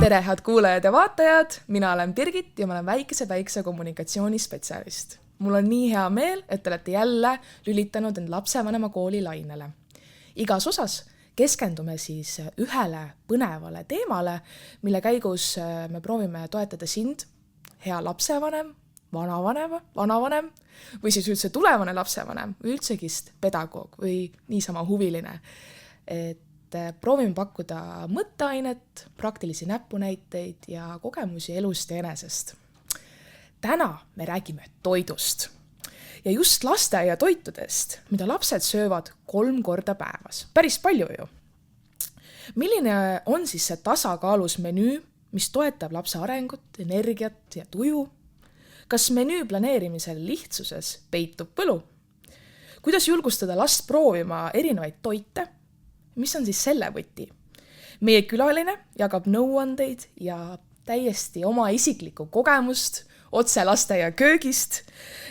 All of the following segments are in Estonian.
Tere, head kuulajad ja vaatajad! Mina olen Birgit ja ma olen väikese kommunikatsioonispetsialist. Mul on nii hea meel, et te olete jälle lülitanud end lapsevanema kooli lainele. Igas osas keskendume siis ühele põnevale teemale, mille käigus me proovime toetada sind, hea lapsevanem, vanavanem või siis üldse tulevane lapsevanem või üldsegist pedagoog või niisama huviline. Et proovime pakkuda mõtteainet, praktilisi näpunäiteid ja kogemusi elust ja enesest. Täna me räägime toidust ja just lasteaia toitudest, mida lapsed söövad 3 korda päevas. Päris palju ju. Milline on siis see tasakaalus menüü, mis toetab lapse arengut, energiat ja tuju? Kas menüü planeerimisel lihtsuses peitub võlu? Kuidas julgustada last proovima erinevaid toite? Mis on siis selle võti? Meie külaline jagab nõuandeid ja täiesti oma isiklikku kogemust otse lasteaia köögist,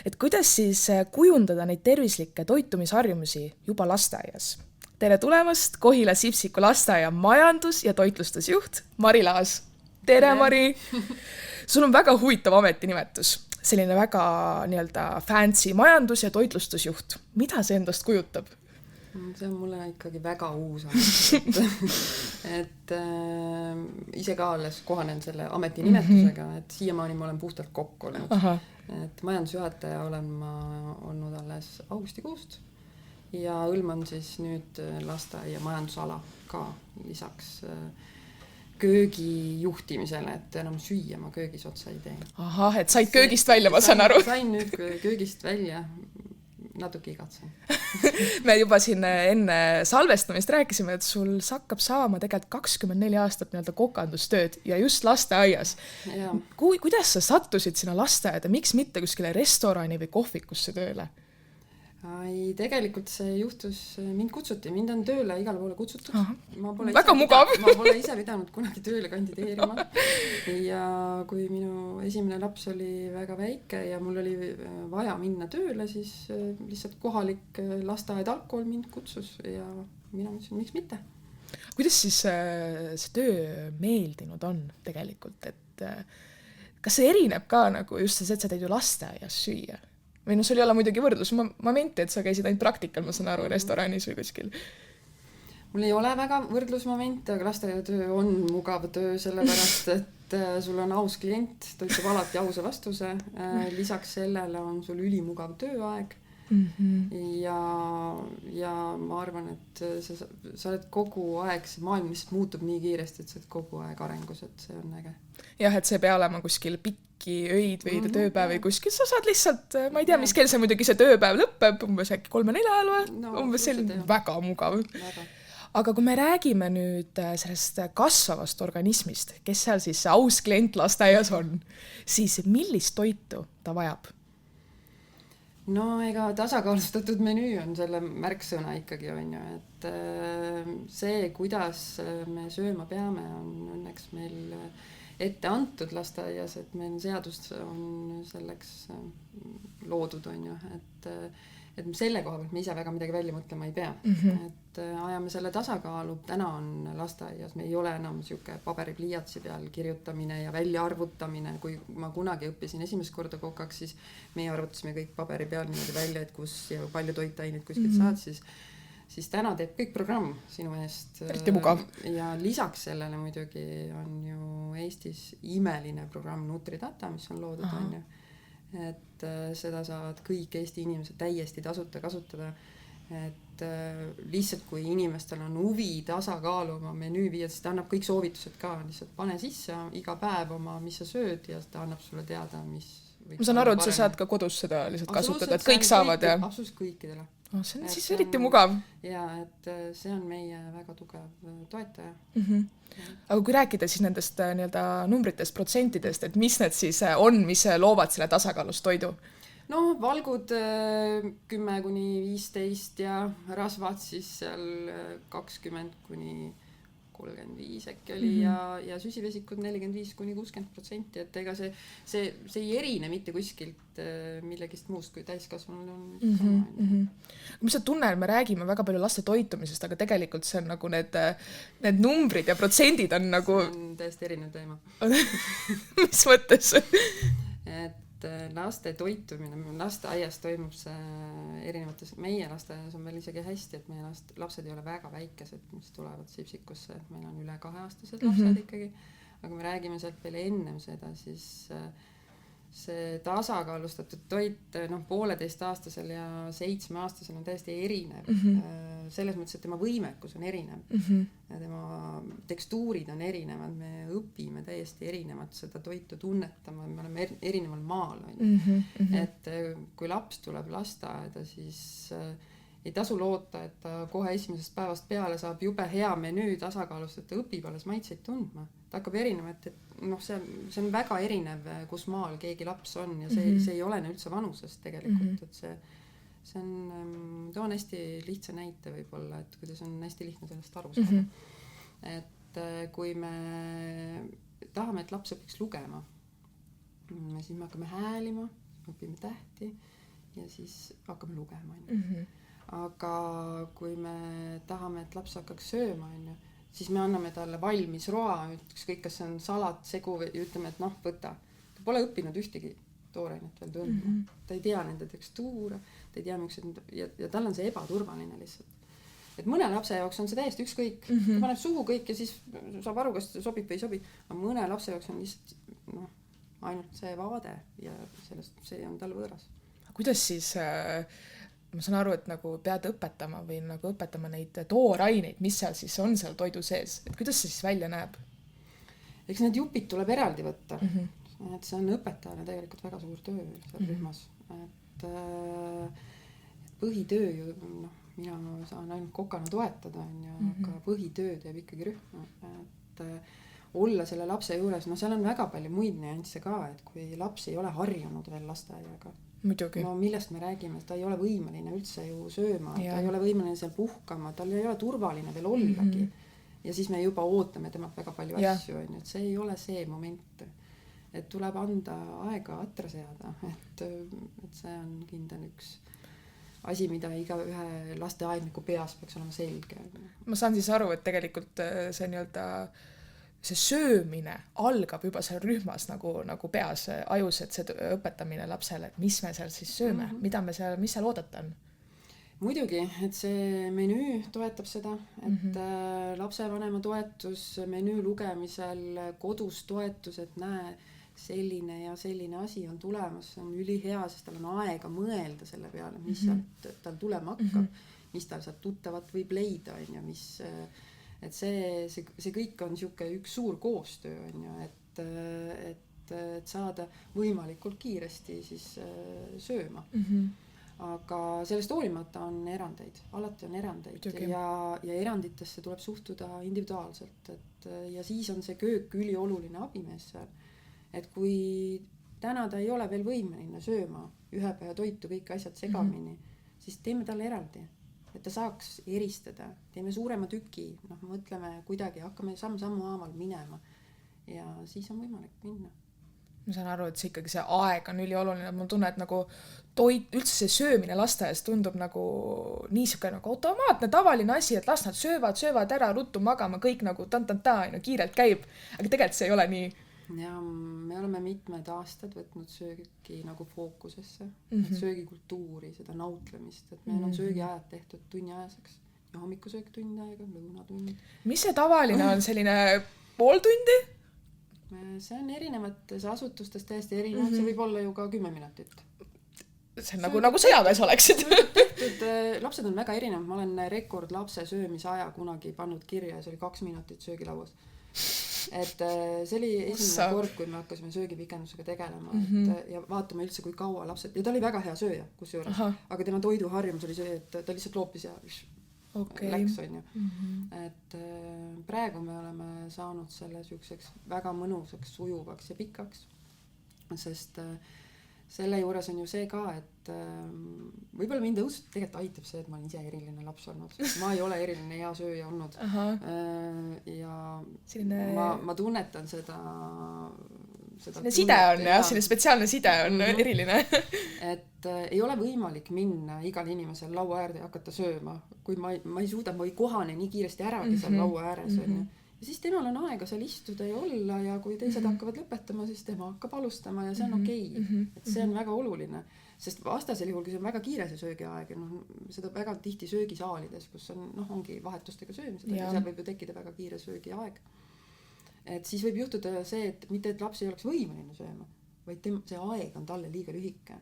et kuidas siis kujundada neid tervislikke toitumisharjumusi juba lasteaias. Tere tulemast Kohila Sipsiku lasteaia majandus- ja toitlustusjuht Mari Laas. Tere, Mari! Sul on väga huvitav ametinimetus. Selline väga fancy majandus- ja toitlustusjuht. Mida see endast kujutab? See on mulle ikkagi väga uus et ise ka alles kohanen selle ametinimetusega, et siiamaani ma olen puhtalt kokk olnud. Et majandusjuhataja olen ma olnud alles augustikuust ja hõlman siis nüüd lasteaia majandusala ka lisaks köögi juhtimisele, et enam süüa ma köögis otsa ei tee. Et said köögist välja, ma saan aru. Sain nüüd köögist välja. Natuke igatsen. Me juba siin enne salvestamist rääkisime, et sul hakkab saama tegelikult 24 aastat kokandustööd ja just lasteaias. Kuidas sa sattusid sinna lasteaeda? Miks mitte kuskile restorani või kohvikusse tööle? Tegelikult see juhtus, mind kutsuti, mind on tööle igale poole kutsutud. Väga mugav. Ma pole ise pidanud kunagi tööle kandideerima. Ja kui minu esimene laps oli väga väike ja mul oli vaja minna tööle, siis lihtsalt kohalik lasteaed algkool mind kutsus ja mina mõtlesin, miks mitte. Kuidas siis see töö meeldinud on tegelikult? Et kas see erineb ka just see, et sa teed ju lasteaias süüa? Või sul ei ole muidugi võrdlusmomenti, et sa käisid ainult praktikal, ma saan aru, restoranis või kuskil. Mul ei ole väga võrdlusmomente, aga lasteaiatöö on mugav töö, sellepärast, et sul on aus klient, ta ütleb alati ausa vastuse. Lisaks sellele on sul ülimugav tööaeg. Ja ma arvan, et sa oled kogu aeg, see maailm lihtsalt muutub nii kiiresti, et sa oled kogu aeg arengus, et see on äge. Jah, et see pea olema kuskil pikki öid või tööpäev või kuskil, sa saad lihtsalt, ma ei tea, mis kell see muidugi see tööpäev lõpeb, umbes äkki 3-4 ajal või? Umbes selline väga mugav. Aga kui me räägime nüüd sellest kasvavast organismist, kes seal siis aus klient lasteaias on, siis millist toitu ta vajab? No ega tasakaalustatud menüü on selle märksõna ikkagi on ju, et see, kuidas me sööma peame, on õnneks meil ette antud lasteaias, et meil seadus on selleks loodud on ju, et selle koha pealt me ise väga midagi välja mõtlema ei pea. Et ajame selle tasakaalu, täna on lasteaias, me ei ole enam siuke paberipliiatsi peal kirjutamine ja välja arvutamine. Kui ma kunagi õppisin esimest korda kokaks, siis meie arvutasime kõik paberi peal niimoodi välja, et kus ja palju toitaineid kuskilt saad, siis täna teeb kõik programm sinu eest. Eriti mugav. Ja lisaks sellele muidugi on ju Eestis imeline programm Nutridata, mis on loodud on ju. Et seda saavad kõik Eesti inimesed täiesti tasuta kasutada. Et lihtsalt kui inimestel on huvi tasakaalu oma menüü viia, siis ta annab kõik soovitused ka. Lihtsalt pane sisse iga päev oma, mis sa sööd ja ta annab sulle teada, mis ma saan aru, et sa saad ka kodus seda lihtsalt kasutada, et kõik saavad ja... Absoluutselt kõikidele. See on siis eriti mugav. Ja, et see on meie väga tugev toetaja. Aga kui rääkida siis nendest numbritest, protsentidest, et mis need siis on, mis loovad selle tasakaalus toidu? No, valgud 10-15 ja rasvad siis seal 20-30 35 äkki oli ja süsivesikud 45-60%, et ega see ei erine mitte kuskilt millegist muust, kui täiskasvanul on sama. Mis sa tunned, me räägime väga palju laste toitumisest, aga tegelikult see on nagu need numbrid ja protsendid on nagu... See on täiesti erinev teema. Mis mõttes? Et laste toitumine, lasteaias toimub see erinevates, meie lasteaias on veel isegi hästi, et meie lapsed ei ole väga väikesed, mis tulevad Sipsikusse, et meil on üle 2-aastased lapsed ikkagi, aga me räägime sealt veel ennem seda, siis see tasakaalustatud toit 1,5-aastasel ja 7-aastasel on täiesti erinev. Selles mõttes, et tema võimekus on erinev. Ja tema tekstuurid on erinevad. Me õpime täiesti erinevat seda toitu tunnetama. Me oleme erineval maal. Et kui laps tuleb lasteaeda, siis ei tasu loota, et ta kohe esimesest päevast peale saab jube hea menüü tasakaalust, et ta õpib alles maitseid tundma. Ta hakkab erinev, et see on väga erinev, kus maal keegi laps on ja see ei olene üldse vanusest tegelikult, et see on, toon hästi lihtsa näite võib-olla, et kuidas on hästi lihtne sellest aru saada. Et kui me tahame, et laps õpiks lugema, siis me hakkame häälima, õpime tähti ja siis hakkame lugema. Aga kui me tahame, et laps hakkaks sööma, siis me anname talle valmis roa, ükskõik kas see on salat, segu või ütleme, et võta. Ta pole õppinud ühtegi toorainet veel tundma. Ta ei tea nende tekstuure, ta ei tea, ja tal on see ebaturvaline lihtsalt. Et mõne lapse jaoks on see täiesti ükskõik. Ta paneb suhu kõik ja siis saab aru, kas see sobib või ei sobi. Aga mõne lapse jaoks on lihtsalt ainult see vaade ja see on tal võõras. Kuidas siis... Ma saan aru, et nagu pead õpetama või nagu õpetama neid tooraineid, mis seal siis on seal toidu sees, et kuidas see siis välja näeb? Eks need jupid tuleb eraldi võtta, et see on õpetajale tegelikult väga suur töö seal rühmas, et põhitöö ju, mina saan ainult kokana toetada, aga põhitöö teeb ikkagi rühma, et olla selle lapse juures, seal on väga palju muid nüansse ka, et kui laps ei ole harjunud veel lasteaiaga, muidugi. Millest me räägime, ta ei ole võimeline üldse ju sööma, ta ei ole võimeline seal puhkama, tal ei ole turvaline veel ollagi. Ja siis me juba ootame temalt väga palju asju, et see ei ole see moment, et tuleb anda aega atra seada, et see on kindel üks asi, mida iga ühe lasteaedniku peas peaks olema selge. Ma saan siis aru, et tegelikult see nii-öelda see söömine algab juba seal rühmas nagu peas ajus, et see õpetamine lapsele, et mis me seal siis sööme, mis seal oodata on? Muidugi, et see menüü toetab seda, et lapsevanema toetus menüü lugemisel, kodus toetus, et näe, selline ja selline asi on tulemas, see on ülihea, sest tal on aega mõelda selle peale, mis sealt tal tulema hakkab, mis tal sealt tuttavat võib leida, et see kõik on siuke üks suur koostöö, et saada võimalikult kiiresti siis sööma. Aga sellest hoolimata on erandeid, alati on erandeid ja eranditesse tuleb suhtuda individuaalselt, ja siis on see köök ülioluline abimees seal, et kui täna ta ei ole veel võimeline sööma ühe päeva toitu, kõik asjad segamini, siis teeme talle eraldi. Et ta saaks eristada, teeme suurema tüki, mõtleme kuidagi, hakkame sammu haaval minema ja siis on võimalik minna. Ma saan aru, et see ikkagi see aeg on ülioluline, ma tunnen, et nagu toit, üldse see söömine lasteaias tundub nagu niisugune nagu automaatne tavaline asi, et las nad söövad ära, ruttu magama, kõik nagu kiirelt käib, aga tegelikult see ei ole nii. Ja me oleme mitmed aastad võtnud söögi nagu fookusesse, söögikultuuri, seda nautlemist, et meil on söögiajad tehtud tunniajaseks ja hommikusöök tund aega, lõunatund. Mis see tavaline on, selline pool tundi? See on erinevates asutustes täiesti erinevad, see võib olla ju ka 10 minutit. See on nagu sõjaväes oleksid. Lapsed on väga erinevad, ma olen rekord lapse söömisaja kunagi pannud kirja ja see oli 2 minutit söögilaus. Et see oli esimene kord, kui me hakkasime söögipikendusega tegelema ja vaatame üldse, kui kaua lapsed, ja ta oli väga hea sööja kusjuures, aga tema toiduharjumus oli see, et ta lihtsalt loopis ja läks, on ju. Et praegu me oleme saanud selle süükseks väga mõnusaks, sujuvaks ja pikaks, sest selle juures on ju see ka, et võib-olla mind õudselt tegelikult aitab see, et ma olen ise eriline laps olnud. Ma ei ole eriline hea sööja olnud. Ja selline... ma tunnetan seda selline side on ja selline spetsiaalne side on eriline. Et ei ole võimalik minna igal inimesel laua äärde ja hakata sööma, kui ma ei suuda, ma ei kohane nii kiiresti äragi seal laua ääres. Ja siis temal on aega seal istuda ja olla ja kui teised hakkavad lõpetama, siis tema hakkab alustama ja see on okei. Et see on väga oluline, sest vastasel juhul, kui see on väga kiire see söögiaeg, seda väga tihti söögisaalides, kus on, ongi vahetustega söömised, seal võib ju tekkida väga kiire söögiaeg. Et siis võib juhtuda see, et mitte et laps ei oleks võimeline sööma, vaid see aeg on talle liiga lühike.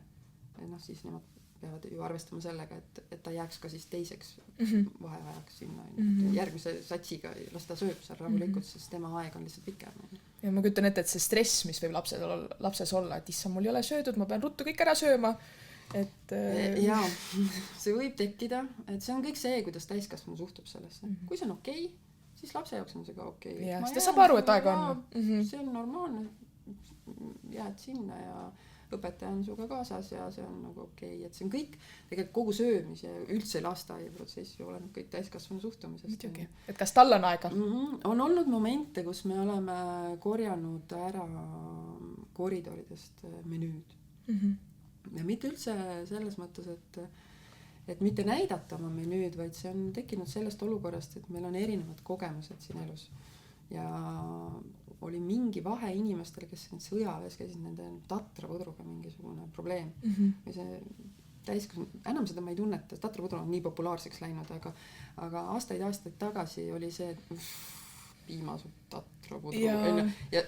Siis nemad peavad ju arvestama sellega, et ta jääks ka siis teiseks vaheajaks sinna. Järgmise satsiga las ta sööb seal rahulikult, sest tema aeg on lihtsalt pikem. Ja ma kütan ette, et see stress, mis võib lapses olla, et issa, mul ei ole söödud, ma pean ruttu kõik ära sööma. Jaa, see võib tekkida, et see on kõik see, kuidas täiskasvanu suhtub sellesse. Kui see on okei, siis lapse jaoks on see ka okei. Ja, siis ta saab aru, et aeg on. See on normaalne, jääd sinna ja õpetaja on suga kaasas ja see on nagu okei. Et see on kõik, tegelikult kogu söömis ja üldse lasteaiaprotsessi oleneb kõik täiskasvanu suhtumisest. Et kas tal on aega? On olnud momente, kus me oleme korjanud ära koridoridest menüüd. Ja mitte üldse selles mõttes, et mitte näidata oma menüüd, vaid see on tekkinud sellest olukorrast, et meil on erinevad kogemused siin elus. Ja oli mingi vahe inimestele, kes sõjaväes käisid nende tatrapudruga mingisugune probleem. Või see enam seda ma ei tunneta, tatrapudru on nii populaarseks läinud, aga aastaid tagasi oli see, et piimasupp tatrapudru.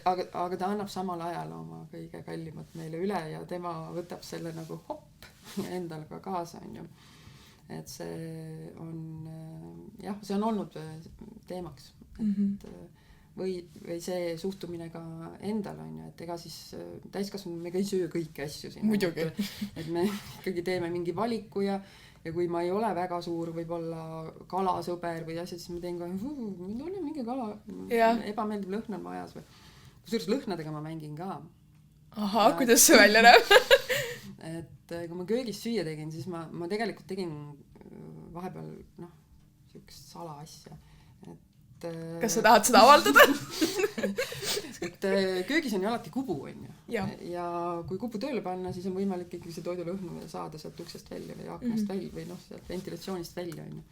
Aga ta annab samal ajal oma kõige kallimat meile üle ja tema võtab selle nagu hopp endal ka kaasa. Et see on, see on olnud teemaks. Või see suhtumine ka endal on, et ega siis täiskasvanud me ka ei söö kõiki asju siin. Muidugi. Et me ikkagi teeme mingi valiku ja kui ma ei ole väga suur võib-olla kalasõber või asjad, siis ma teen ka, ma tunnen mingi kala, ebameeldib lõhnad majas või. Kusjuures lõhnadega ma mängin ka. Aha, kuidas see välja näeb? Et kui ma köögis süüa tegin, siis ma tegelikult tegin vahepeal siukest sala asja. Kas sa tahad seda avaldada? Et köögis on ju alati kubu, on ju. Ja kui kubu tööle panna, siis on võimalik ikkagi see toidulõhnu saada sealt uksest välja või aknast välja või sealt ventilatsioonist välja, on ju.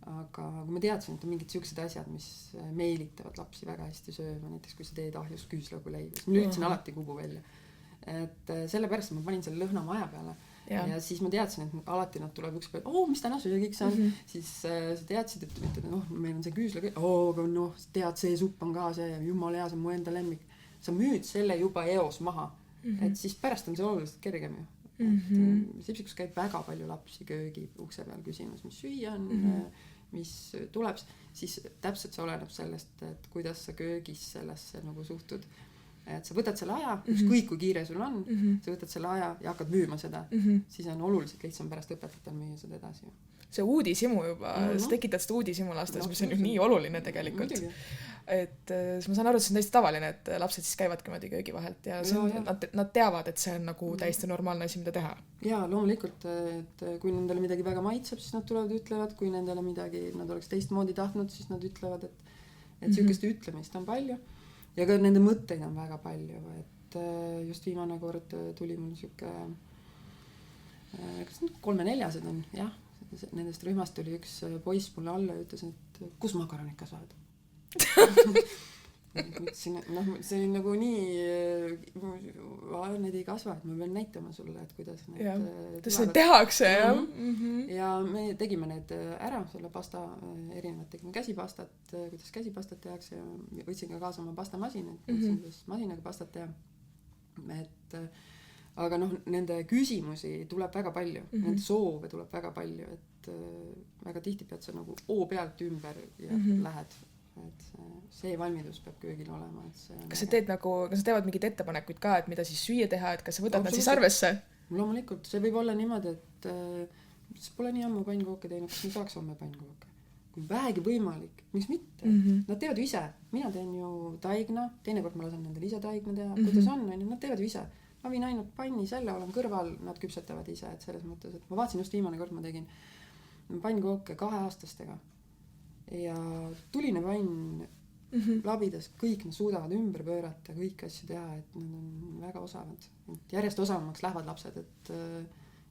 Aga kui ma teadsin, et on mingid siuksed asjad, mis meelitavad lapsi väga hästi sööma, näiteks kui sa teed ahjus küüslaugu leiva, siis ma lülitasin alati kubu välja. Et sellepärast ma panin selle lõhna maja peale. Ja siis ma teadsin, et alati nad tuleb üks peal, mis täna söögiks on, siis sa teadsid, et meil on see küüsla, aga tead, see supp on ka see, jumal hea, see on mu enda lemmik. Sa müüd selle juba eos maha, et siis pärast on see oluliselt kergem ju. Sipsikus käib väga palju lapsi köögi ukse peal küsimus, mis süüa on, mis tuleb, siis täpselt see oleneb sellest, et kuidas sa köögis sellesse nagu suhtud. Et sa võtad selle aja, ükskõik kui kiire sul on, sa võtad selle aja ja hakkad müüma seda, siis on oluliselt lihtsam pärast õpetajatel müüa seda edasi. See uudishimu juba, sa tekitad seda uudishimu lastes, mis on ju nii oluline tegelikult. Et ma saan aru, et see on täiesti tavaline, et lapsed siis käivadki niimoodi köögi vahelt ja nad teavad, et see on nagu täiesti normaalne asi, mida teha. Jaa, loomulikult, et kui nendele midagi väga maitseb, siis nad tulevad ütlevad, kui nendele midagi nad oleks teistmoodi tahtnud, siis nad ütlevad, et siukest ütlemist on palju. Ja ka nende mõtteid on väga palju, et just viimane kord tuli mul siuke, kas 3-4 on, jah, nendest rühmast tuli üks poiss mulle alla ja ütles, et kus makaronika saad? See on nagu nii, need ei kasva, et ma pean näitama sulle, et kuidas need see tehakse, ja me tegime need ära, selle pasta erinevad, tegime käsipastat, kuidas käsipastat tehakse ja võtsin ka kaasa oma pastamasina, et võtsin masinaga pastat teha. Aga nende küsimusi tuleb väga palju, nende soove tuleb väga palju, et väga tihti pead sa nagu pealt ümber ja lähed. Et see valmidus peab köögil olema. Kas sa teevad mingid ettepanekuid ka, et mida siis süüa teha, et kas sa võtad nad siis arvesse? Loomulikult, see võib olla niimoodi, et see pole nii ammu pannkooke teinud, kas me saaks homme pannkooke. Kui vähegi võimalik, miks mitte? Nad teevad ju ise. Mina teen ju taigna, teinekord ma lasen nendel ise taigna teha, kuidas on, nad teevad ju ise. ma viin ainult panni selle, olen kõrval, nad küpsetavad ise, et selles mõttes, et ma vaatasin just viimane kord, ma tegin pannkooke 2-aastastega ja tuline pann labidas, kõik nad suudavad ümber pöörata, kõiki asju teha, et nad on väga osavad. Järjest osavamaks lähevad lapsed, et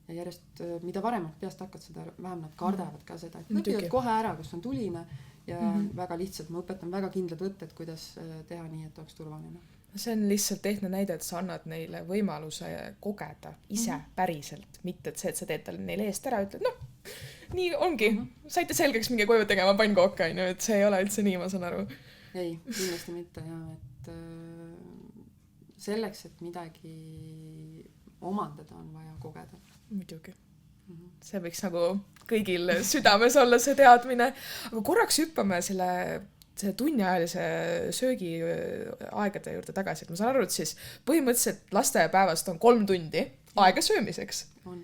ja järjest, mida varem peast hakkad seda, vähem nad kardavad ka seda, et õpivad kohe ära, kus on tuline ja väga lihtsalt, ma õpetan väga kindlad võtted, kuidas teha nii, et oleks turvaline. See on lihtsalt tehtne näide, et sa annad neile võimaluse kogeda ise päriselt, mitte et see, et sa teed talle neile eest ära, ütled, noh, nii ongi, saite selgeks mingi koju tegema pannkooke, et see ei ole üldse nii, ma saan aru. Ei, kindlasti mitte ja, et selleks, et midagi omandada, on vaja kogeda. Muidugi. See võiks nagu kõigil südames olla see teadmine. Aga korraks hüppame selle tunniajalise söögi aegade juurde tagasi. Et ma saan aru, et siis põhimõtteliselt lastepäevast on 3 tundi aega söömiseks. On.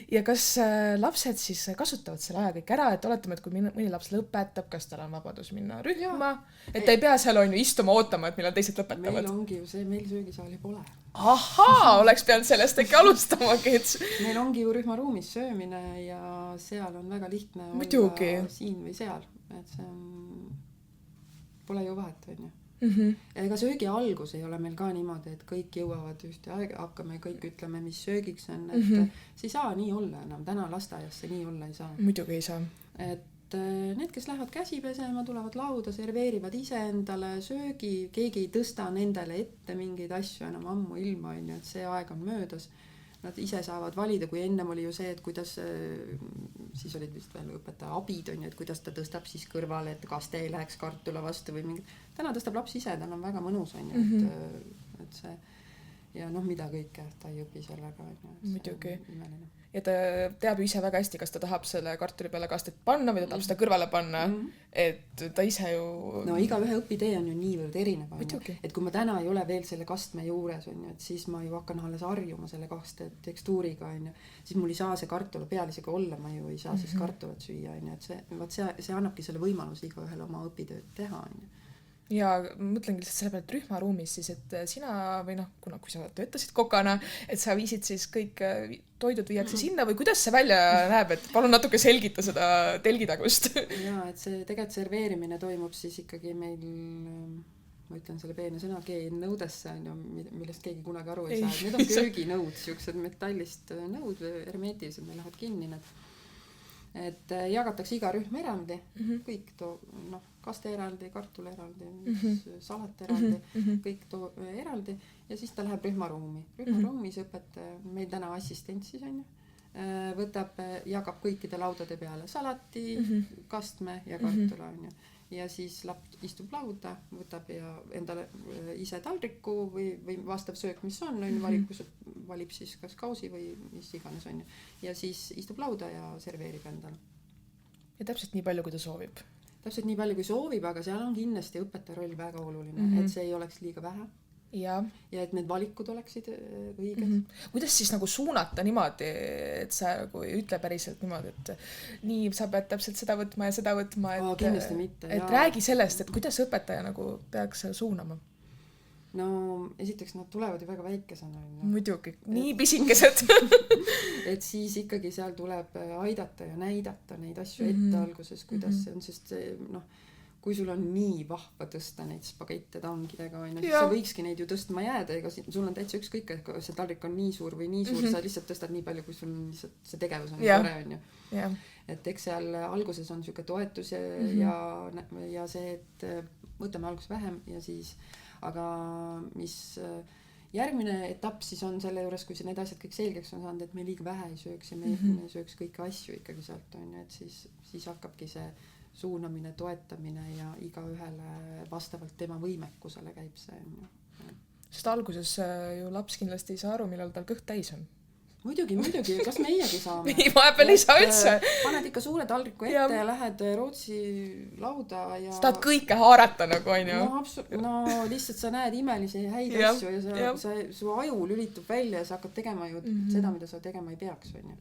Ja kas lapsed siis kasutavad selle aja kõik ära, et oletame, et kui mõni laps lõpetab, kas tal on vabadus minna rühma, et ta ei pea seal on ju istuma ootama, et millal teised lõpetavad. Meil ongi ju see, meil söögisaali pole. Ahaa, oleks peanud sellest äkki alustamagi. Meil ongi ju rühmaruumis söömine ja seal on väga lihtne Muidugi. olla siin või seal, et see on, pole ju vahet, on ju. Ja ega söögi algus ei ole meil ka niimoodi, et kõik jõuavad ühte aega, hakkame kõik ütleme, mis söögiks on, et see ei saa nii olla enam, täna lasteaias see nii olla ei saa. Muidugi ei saa. Et need, kes lähevad käsi pesema, tulevad lauda, serveerivad ise endale söögi, keegi ei tõsta nendele ette mingeid asju enam ammu ilma, on ju, et see aeg on möödas. Nad ise saavad valida, kui ennem oli ju see, et kuidas, siis olid vist veel õpetaja abid, on ju, et kuidas ta tõstab siis kõrvale, et kas te ei läheks kartula vastu või mingi. Täna tõstab laps ise, tal on väga mõnus, on ju, et see, ja noh, mida kõike, ta ei õpi sellega, on ju. Muidugi. Ja ta teab ju ise väga hästi, kas ta tahab selle kartuli peale kastet panna või ta tahab seda kõrvale panna, et ta ise ju... No igaühe õpitee on ju niivõrd erinev, et kui ma täna ei ole veel selle kastme juures, on ju, et siis ma ju hakkan alles harjuma selle kaste tekstuuriga, on ju, siis mul ei saa see kartula peal isegi olla, ma ju ei saa siis kartulat süüa, on ju, et see annabki selle võimalus igaühele oma õpitööd teha, on ju. Ja mõtlengi lihtsalt selle peale, et rühmaruumis siis, et sina või noh, kui sa töötasid kokana, et sa viisid siis kõik toidud viiakse sinna või kuidas see välja näeb, et palun natuke selgita seda telgitagust. Ja, et see tegelikult serveerimine toimub siis ikkagi meil, ma ütlen selle peene sõna, nõudesse, millest keegi kunagi aru ei saa. Need on kööginõud, siuksed metallist nõud, hermeetilised, meil lähevad kinni need. Et jagatakse iga rühm eraldi, kõik kaste eraldi, kartul eraldi, salat eraldi, kõik eraldi ja siis ta läheb rühmaruumi. Rühmaruumis õpetaja, meil täna assistent siis on ju, jagab kõikide laudade peale salati, kastme ja kartula on ju. Ja siis laps istub lauda, võtab ja endale ise taldriku või vastav söök, mis on, valib siis kas kausi või mis iganes on. Ja siis istub lauda ja serveerib endale. Ja täpselt nii palju, kui ta soovib. Täpselt nii palju, kui soovib, aga seal on kindlasti õpetaja roll väga oluline, et see ei oleks liiga vähe. Ja et need valikud oleksid õiged. Kuidas siis nagu suunata niimoodi, et sa nagu ei ütle päriselt niimoodi, et nii sa pead täpselt seda võtma ja seda võtma, kindlasti mitte. Et räägi sellest, et kuidas õpetaja nagu peaks suunama? No esiteks nad tulevad ju väga väikesena. Muidugi, nii pisikesed. Et siis ikkagi seal tuleb aidata ja näidata neid asju ette alguses, kuidas see on, sest kui sul on nii vahva tõsta neid spagette tangidega, siis sa võikski neid ju tõstma jääda, ega sul on täitsa ükskõik, et see taldrik on nii suur või nii suur, sa lihtsalt tõstad nii palju, kui sul lihtsalt see tegevus on tore, on ju. Et eks seal alguses on siuke toetus ja see, et võtame alguses vähem ja siis, aga mis järgmine etapp siis on selle juures, kui need asjad kõik selgeks on saanud, et me liiga vähe ei sööks ja me sööks kõiki asju ikkagi sealt, on ju, et siis hakkabki see suunamine, toetamine ja igaühele vastavalt tema võimekusele käib see. Sest alguses ju laps kindlasti ei saa aru, millal tal kõht täis on. Muidugi, kas meiegi saame? Nii, vahepeal ei saa üldse. Paned ikka suure taldriku ette ja lähed Rootsi lauda ja... Sa tahad kõike haarata nagu, on ju? No lihtsalt sa näed imelisi häid asju ja su aju lülitub välja ja sa hakkad tegema ju seda, mida sa tegema ei peaks, on ju.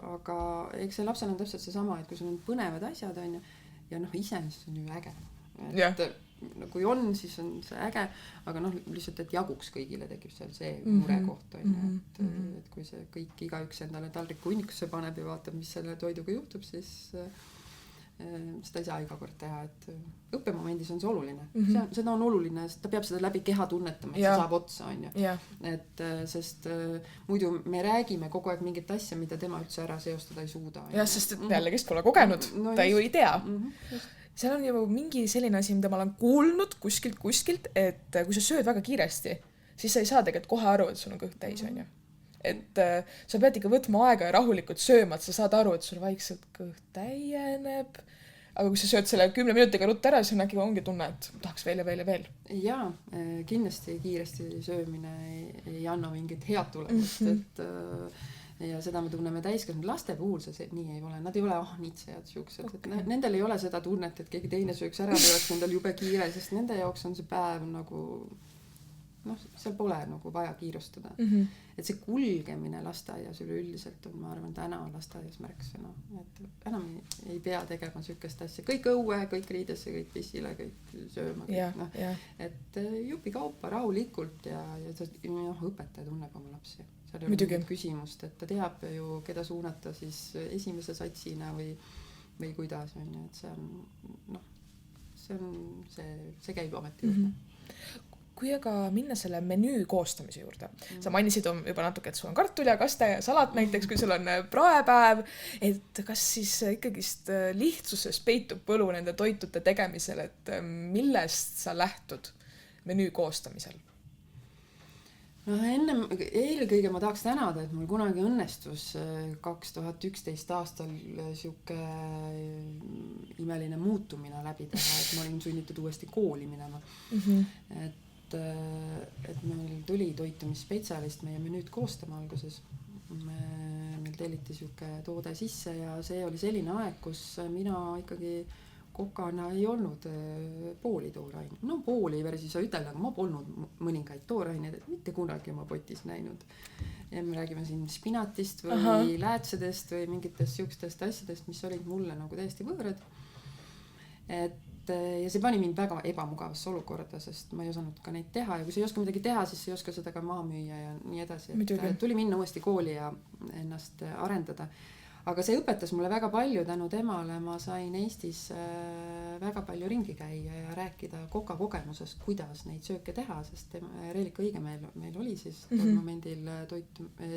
Aga eks see lapsel on täpselt see sama, et kui sul on põnevad asjad, on ju, ja iseenesest on ju äge. kui on, siis on see äge, aga noh, lihtsalt, et jaguks kõigile tekib seal see murekoht, et kui see kõik igaüks endale taldriku hunnikusse paneb ja vaatab, mis selle toiduga juhtub, siis seda ei saa iga kord teha, et õppemomendis on see oluline. Seda on oluline, sest ta peab seda läbi keha tunnetama, et see saab otsa, on ju. Et sest muidu me räägime kogu aeg mingit asja, mida tema üldse ära seostada ei suuda. Ja, sest jällegi pole kogenud, ta ju ei tea. Seal on ju mingi selline asi, mida ma olen kuulnud kuskilt, et kui sa sööd väga kiiresti, siis sa ei saa tegelikult kohe aru, et sul on kõht täis, on ju. Et sa pead ikka võtma aega ja rahulikult sööma, et sa saad aru, et sul vaikselt kõht täieneb. Aga kui sa sööd selle 10 minutiga rutta ära, siis ongi tunne, et tahaks veel. Jaa, kindlasti kiiresti söömine ei anna mingit head tulemust, et ja seda me tunneme täiskasvanud laste puhul, see nii ei ole. Nad ei ole ahnitsejad siuksed, et nendel ei ole seda tunnet, et keegi teine sööks ära või oleks nendel jube kiire, sest nende jaoks on see päev nagu seal pole nagu vaja kiirustada. Et see kulgemine lasteaias üleüldiselt on, ma arvan, täna lasteaias märksõna. Et enam ei pea tegema sükest asja. Kõik õue, kõik riidesse, kõik pissile, kõik sööma. Kõik, et jupi kaupa rahulikult ja õpetaja tunneb oma lapsi. Seal ei ole küsimust, et ta teab ju, keda suunata siis esimese satsina või kuidas on. Et see käib ameti juurde. Kui aga minna selle menüü koostamise juurde, sa mainisid juba natuke, et sul on kartul ja kaste ja salat näiteks, kui sul on praepäev, et kas siis ikkagist lihtsuses peitub põlu nende toitude tegemisel, et millest sa lähtud menüü koostamisel? Eelkõige ma tahaks tänada, et mul kunagi õnnestus 2011 aastal siuke imeline muutumine läbi teha, et ma olin sunnitud uuesti kooli minema. Et meil tuli toitumisspetsialist meie menüüd koostama alguses. Meil telliti siuke toode sisse ja see oli selline aeg, kus mina ikkagi kokana ei olnud pooli tooraine. Pooli ei versi saa ütelda, aga ma polnud mõningaid tooraineid, et mitte kunagi oma potis näinud. Ja me räägime siin spinatist või läätsedest või mingitest siukestest asjadest, mis olid mulle nagu täiesti võõrad. Ja see pani mind väga ebamugavasse olukorda, sest ma ei osanud ka neid teha ja kui sa ei oska midagi teha, siis ei oska seda ka maha müüa ja nii edasi. Tuli minna uuesti kooli ja ennast arendada. Aga see õpetas mulle väga palju tänu temale. Ma sain Eestis väga palju ringi käia ja rääkida koka kogemusest, kuidas neid sööke teha, sest Reelika Õigemeel meil oli siis tol momendil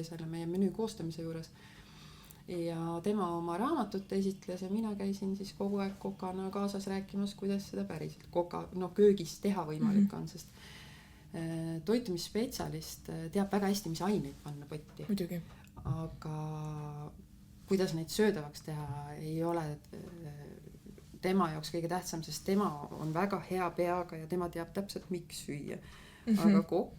selle meie menüü koostamise juures. Ja tema oma raamatut esitles ja mina käisin siis kogu aeg kokana kaasas rääkimas, kuidas seda päriselt köögis teha võimalik on, sest toitumisspetsialist teab väga hästi, mis aineid panna potti. Muidugi. Aga kuidas neid söödavaks teha ei ole tema jaoks kõige tähtsam, sest tema on väga hea peaga ja tema teab täpselt, miks süüa. Aga kokk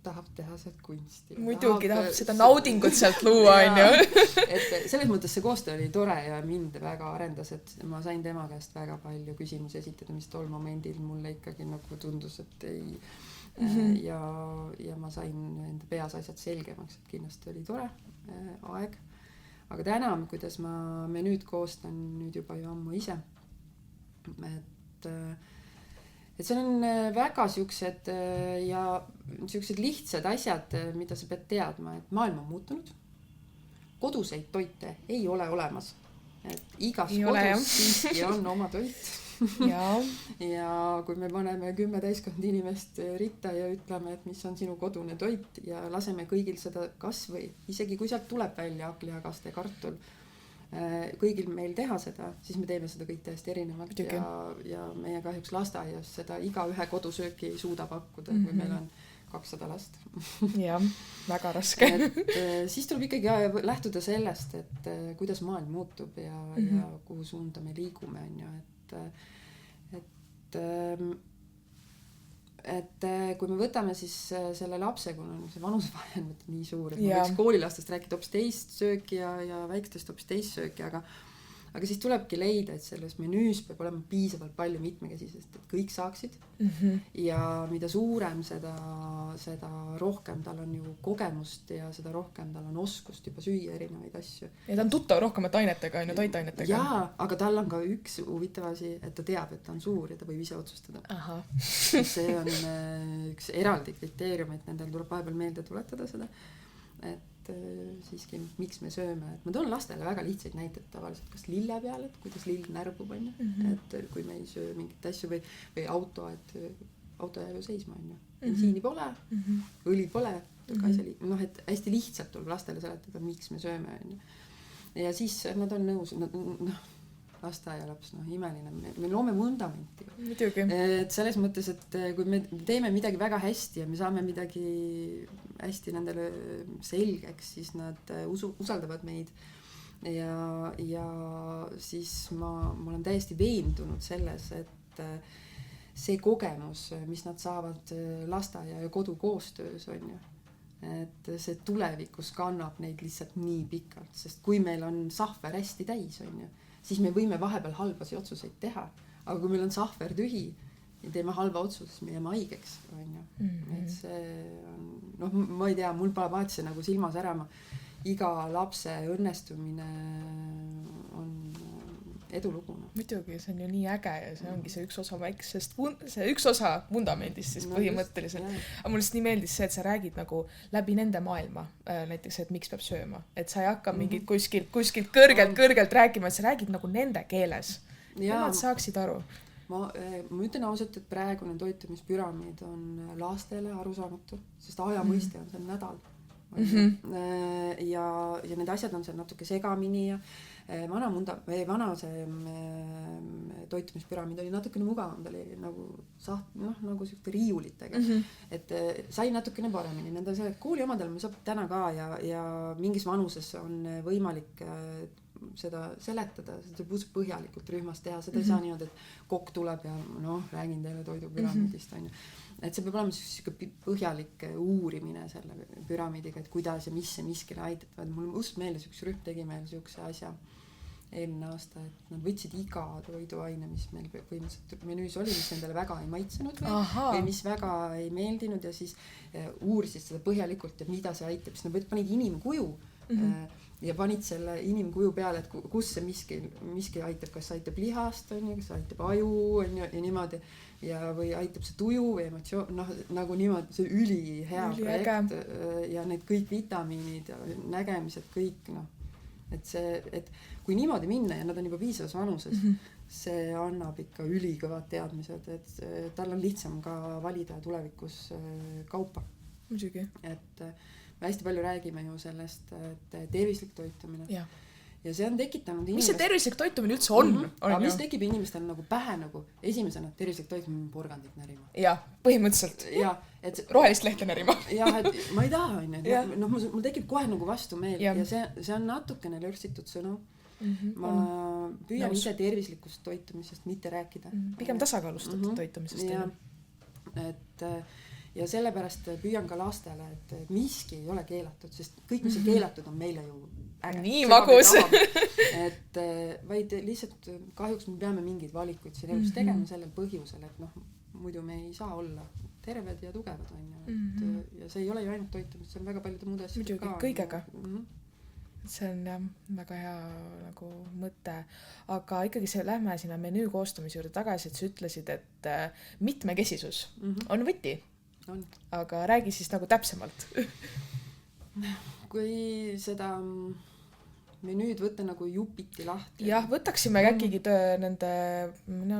tahab teha sealt kunsti. Muidugi tahab seda naudingut sealt luua, on ju. Et selles mõttes see koostöö oli tore ja mind väga arendas, et ma sain tema käest väga palju küsimusi esitada, mis tol momendil mulle ikkagi nagu tundus, et ei. Ja ma sain enda peas asjad selgemaks, et kindlasti oli tore aeg. Aga täna, kuidas ma menüüd koostan nüüd juba ju ammu ise. Et see on väga siuksed ja siuksed lihtsad asjad, mida sa pead teadma, et maailm on muutunud. Koduseid toite ei ole olemas. Et igas kodus siiski on oma toit. Ja kui me paneme 10 täiskond inimest ritta ja ütleme, et mis on sinu kodune toit ja laseme kõigil seda kas või, isegi kui sealt tuleb välja hakkliakaste, kartul, kõigil meil teha seda, siis me teeme seda kõik täiesti erinevalt ja meie kahjuks lasteaias seda iga ühe kodusööki ei suuda pakkuda, kui meil on 200 last. Jah, väga raske. Siis tuleb ikkagi lähtuda sellest, et kuidas maailm muutub ja kuhu suunda me liigume, on ju, et kui me võtame siis selle lapse, kui on see vanusevahe on nii suur, et ma võiks koolilastest rääkida hoopis teist sööki ja väikestest hoopis teist sööki, aga aga siis tulebki leida, et selles menüüs peab olema piisavalt palju mitmekesisest, et kõik saaksid. Ja mida suurem, seda rohkem tal on ju kogemust ja seda rohkem tal on oskust juba süüa erinevaid asju. Ja ta on tuttav rohkemate ainetega, on ju, toitainetega. Jaa, aga tal on ka üks huvitav asi, et ta teab, et ta on suur ja ta võib ise otsustada. Aha. See on üks eraldi kriteerium, et nendel tuleb vahepeal meelde tuletada seda, et siiski, miks me sööme. Et ma toon lastele väga lihtsaid näiteid tavaliselt, kas lille peale, et kuidas lill närbub, on ju. Et kui me ei söö mingit asju või auto, et auto jääb ju seisma, on ju. Bensiini pole, õli pole, noh, et hästi lihtsalt tuleb lastele seletada, miks me sööme, on ju. Ja siis nad on nõus, lasteaialaps, imeline, me loome vundamenti. Muidugi. Et selles mõttes, et kui me teeme midagi väga hästi ja me saame midagi hästi nendele selgeks, siis nad usaldavad meid ja siis ma olen täiesti veendunud selles, et see kogemus, mis nad saavad lasteaia ja kodu koostöös, on ju, et see tulevikus kannab neid lihtsalt nii pikalt, sest kui meil on sahver hästi täis, on ju, siis me võime vahepeal halbasi otsuseid teha, aga kui meil on sahver tühi ja teeme halva otsust, me jääme haigeks, on ju. Et see on, ma ei tea, mul pole vaat see nagu silmas ärama. Iga lapse õnnestumine on edulugu. Muidugi, see on ju nii äge ja see ongi see üks osa väiksest, see üks osa vundamendist siis põhimõtteliselt. Aga mul lihtsalt nii meeldis see, et sa räägid nagu läbi nende maailma, näiteks, et miks peab sööma. Et sa ei hakka mingit kuskilt kõrgelt rääkima, et sa räägid nagu nende keeles. Ja nad saaksid aru. Ma ütlen ausalt, et praegune toitumispüramiid on lastele arusaamatu, sest aja mõiste on see nädal. Ja need asjad on seal natuke segamini ja vana see toitumispüramiid oli natukene mugavam, ta oli nagu nagu siukte riiulitega, et sai natukene paremini. Nendel kooli omadel me saab täna ka ja mingis vanuses on võimalik seda seletada, seda põhjalikult rühmas teha, seda ei saa niimoodi, et kokk tuleb ja räägin teile toidupüramiidist, on ju. Et see peab olema selline põhjalik uurimine selle püramiidiga, et kuidas ja mis see miskile aitab. Mul just meeles üks rühm tegi meil siukse asja eelmine aasta, et nad võtsid iga toiduaine, mis meil põhimõtteliselt menüüs oli, mis nendele väga ei maitsenud või mis väga ei meeldinud ja siis uurisid seda põhjalikult ja mida see aitab. Siis nad panid inimkuju ja panid selle inimkuju peale, et kus see miski aitab, kas aitab lihast, on ju, kas aitab aju, on ju, ja niimoodi, või aitab see tuju või emotsioon, nagu niimoodi, see ülihea projekt ja need kõik vitamiinid ja nägemised, kõik, et kui niimoodi minna ja nad on juba piisavas vanuses, see annab ikka ülikõvad teadmised, et tal on lihtsam ka valida tulevikus kaupa. Muidugi. Et me hästi palju räägime ju sellest, et tervislik toitumine. Ja see on tekitanud mis see tervislik toitumine üldse on? Aga mis tekib inimestel nagu pähe nagu esimesena tervislik toitumine porgandit närima? Jah, põhimõtteliselt. Rohelist lehte närima. Jah, et ma ei taha, mul tekib kohe nagu vastu meel ja see on natukene lörtsitud sõnu. Ma püüan ise tervislikust toitumisest mitte rääkida. Pigem tasakaalustatud toitumisest. Ja sellepärast püüan ka lastele, et miski ei ole keelatud, sest kõik, mis on keelatud, on meile ju äge. Nii magus. Et vaid lihtsalt kahjuks me peame mingeid valikuid siin elus tegema sellel põhjusel, et muidu me ei saa olla terved ja tugevad, on ju. Ja see ei ole ju ainult toitumist, see on väga paljude muude asjad ka. Kõigega. See on jah, väga hea nagu mõte. Aga ikkagi lähme sinna menüü koostamise juurde tagasi, et sa ütlesid, et mitmekesisus on võti. Aga räägi siis nagu täpsemalt. Kui seda menüüd võtta nagu jupiti lahti. Jah, võtaksime äkki nende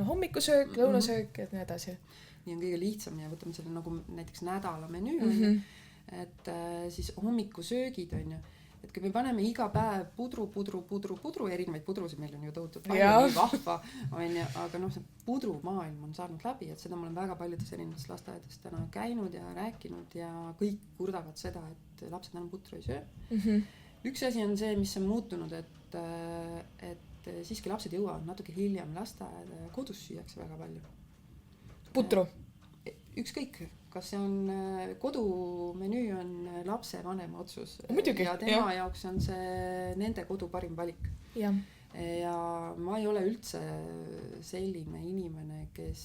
hommikusöök, lõunasöök ja nii edasi. Nii on kõige lihtsam ja võtame selle nagu näiteks nädala menüü, et siis hommikusöögid on ju. Et kui me paneme iga päev pudru, erinevaid pudrusid meil on ju tohutud palju, nii vahva, on ju, aga see pudrumaailm on saanud läbi, et seda ma olen väga paljudes erinevates lasteaedades täna käinud ja rääkinud ja kõik kurdavad seda, et lapsed enam putru ei söö. Üks asi on see, mis on muutunud, et siiski lapsed jõuavad natuke hiljem lasteaeda ja kodus süüakse väga palju. Putru? Ükskõik, kas see on kodumenüü on lapse vanema otsus. Muidugi, ja tema jaoks on see nende kodu parim valik. ja ma ei ole üldse selline inimene, kes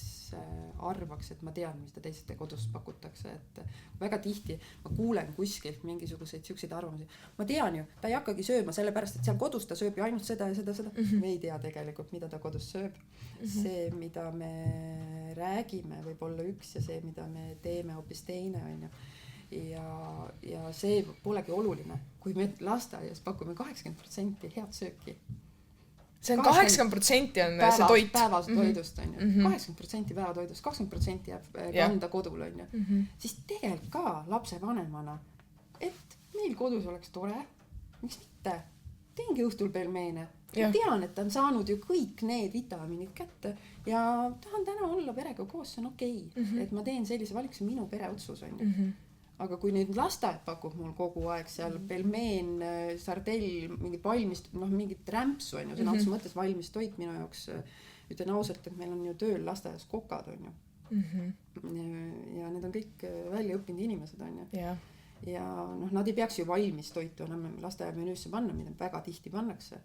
arvaks, et ma tean, mis ta teiste kodus pakutakse, et väga tihti ma kuulen kuskilt mingisuguseid siukseid arvamusi. Ma tean ju, ta ei hakkagi sööma sellepärast, et seal kodus ta sööb ju ainult seda ja seda, seda. Me ei tea tegelikult, mida ta kodus sööb. See, mida me räägime, võib olla üks ja see, mida me teeme hoopis teine, on ju. Ja see polegi oluline, kui me lasteaias pakume 80% head sööki. See on 80% on see toit. Päevast toidust on ju. 80% päevatoidust, 20% jääb kanda kodul on ju. Siis tegelikult ka lapse vanemana, et meil kodus oleks tore, miks mitte? Teengi õhtul pelmeene. Tean, et ta on saanud ju kõik need vitamiinid kätte ja tahan täna olla perega koos, see on okei. Et ma teen sellise valiku, see on minu pere otsus on ju. Aga kui nüüd lasteaed pakub mul kogu aeg seal pelmeen, sardell, mingit valmist, mingit rämpsu on ju, see on otsa mõttes valmis toit minu jaoks. Ütlen ausalt, et meil on ju tööl lasteaias kokad on ju. Ja need on kõik välja õppinud inimesed on ju. Ja nad ei peaks ju valmis toitu enam lasteaia menüüsse panna, mida väga tihti pannakse.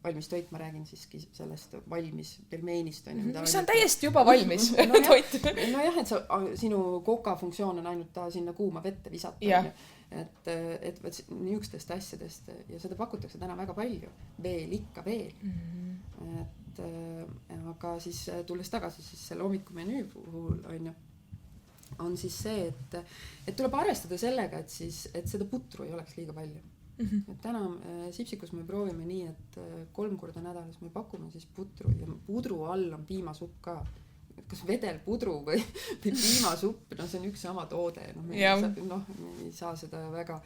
Valmis toit, ma räägin siiski sellest valmis pelmeenist on ju. Mis on täiesti juba valmis toit. Nojah, et sinu koka funktsioon on ainult ta sinna kuuma vette visata. Et niisugustest asjadest ja seda pakutakse täna väga palju. Veel ikka veel. Aga siis tulles tagasi siis selle hommikumenüü puhul on ju, on siis see, et tuleb arvestada sellega, et seda putru ei oleks liiga palju. Et täna Sipsikus me proovime nii, et 3 korda nädalas me pakume siis putru ja pudru all on piimasupp ka. Kas vedel pudru või piimasupp, see on üks sama toode. Me ei saa seda väga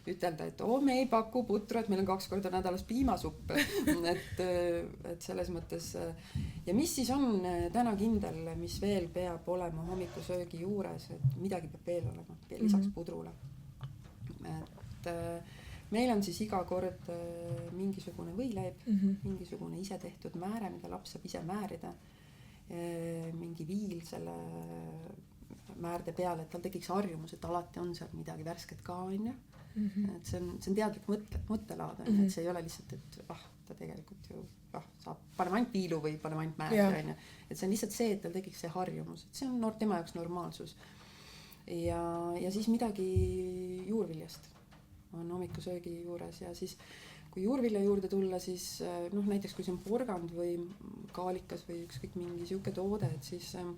ütelda, et me ei paku putru, et meil on 2 korda nädalas piimasupp. Et selles mõttes. Ja mis siis on täna kindel, mis veel peab olema hommikusöögi juures, et midagi peab veel olema, lisaks pudrule. Et meil on siis iga kord mingisugune võileib, mingisugune ise tehtud määre, mida laps saab ise määrida, mingi viil selle määrde peale, et tal tekiks harjumus, et alati on seal midagi värsket ka, on ju. Et see on teadlik mõttelaad, et see ei ole lihtsalt, et ta tegelikult ju saab panema ainult piilu või panema ainult määrde, on ju. Et see on lihtsalt see, et tal tekiks see harjumus, et see on tema jaoks normaalsus. Ja siis midagi juurviljast on hommikusöögi juures ja siis kui juurvilja juurde tulla, siis näiteks kui see on porgand või kaalikas või ükskõik mingi siuke toode, et siis on